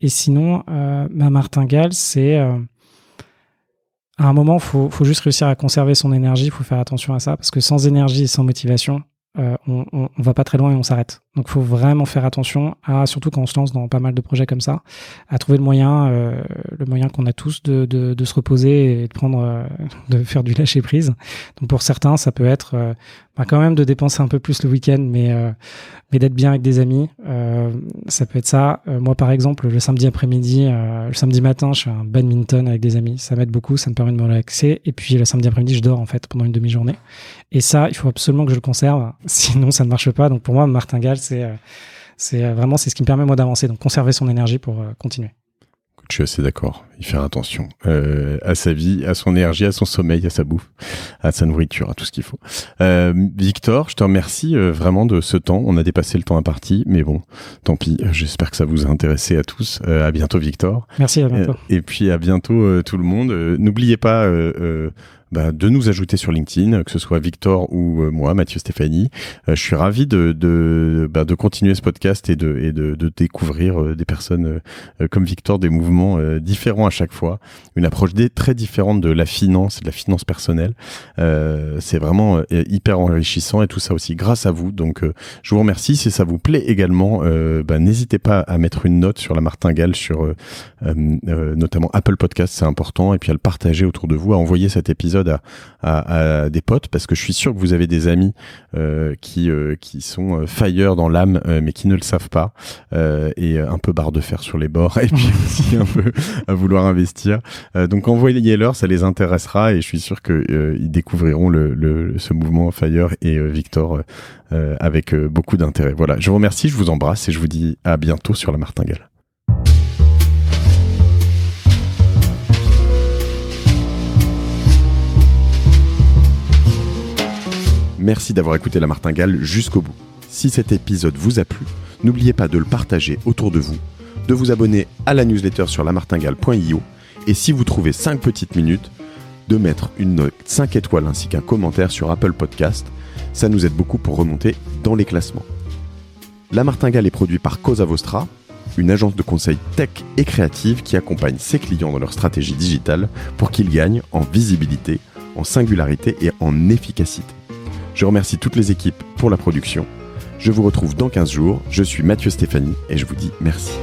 Et sinon, ma martingale, c'est... à un moment, faut juste réussir à conserver son énergie. Il faut faire attention à ça. Parce que sans énergie et sans motivation, on va pas très loin et on s'arrête. Donc, il faut vraiment faire attention surtout quand on se lance dans pas mal de projets comme ça, à trouver le moyen qu'on a tous de se reposer et de faire du lâcher prise. Donc, pour certains, ça peut être quand même de dépenser un peu plus le week-end, mais d'être bien avec des amis. Ça peut être ça. Moi, par exemple, le samedi après-midi, le samedi matin, je fais un badminton avec des amis. Ça m'aide beaucoup, ça me permet de me relaxer. Et puis, le samedi après-midi, je dors en fait pendant une demi-journée. Et ça, il faut absolument que je le conserve. Sinon, ça ne marche pas. Donc, pour moi, martingale, c'est vraiment ce qui me permet moi d'avancer. Donc, conserver son énergie pour continuer. Je suis assez d'accord. Il fait attention à sa vie, à son énergie, à son sommeil, à sa bouffe, à sa nourriture, à tout ce qu'il faut. Victor, je te remercie vraiment de ce temps. On a dépassé le temps imparti, mais bon, tant pis. J'espère que ça vous a intéressé à tous. À bientôt, Victor. Merci, à bientôt. Et puis à bientôt tout le monde. N'oubliez pas de nous ajouter sur LinkedIn, que ce soit Victor ou moi, Mathieu Stéphanie. Je suis ravi de continuer ce podcast et de découvrir des personnes comme Victor, des mouvements différents à chaque fois, une approche très différente de la finance et de la finance personnelle. C'est vraiment hyper enrichissant et tout ça aussi grâce à vous. Donc je vous remercie. Si ça vous plaît également, n'hésitez pas à mettre une note sur la martingale sur notamment Apple Podcast, c'est important, et puis à le partager autour de vous, à envoyer cet épisode à des potes, parce que je suis sûr que vous avez des amis qui sont fire dans l'âme, mais qui ne le savent pas, et un peu barre de fer sur les bords, et puis aussi un peu à vouloir investir. Donc envoyez-leur, ça les intéressera, et je suis sûr qu'ils découvriront ce mouvement fire et Victor avec beaucoup d'intérêt. Voilà, je vous remercie, je vous embrasse et je vous dis à bientôt sur la martingale. Merci d'avoir écouté La Martingale jusqu'au bout. Si cet épisode vous a plu, n'oubliez pas de le partager autour de vous, de vous abonner à la newsletter sur lamartingale.io, et si vous trouvez 5 petites minutes, de mettre une note 5 étoiles ainsi qu'un commentaire sur Apple Podcast. Ça nous aide beaucoup pour remonter dans les classements. La Martingale est produit par Cosa Vostra, une agence de conseil tech et créative qui accompagne ses clients dans leur stratégie digitale pour qu'ils gagnent en visibilité, en singularité et en efficacité. Je remercie toutes les équipes pour la production. Je vous retrouve dans 15 jours. Je suis Mathieu Stéphanie et je vous dis merci.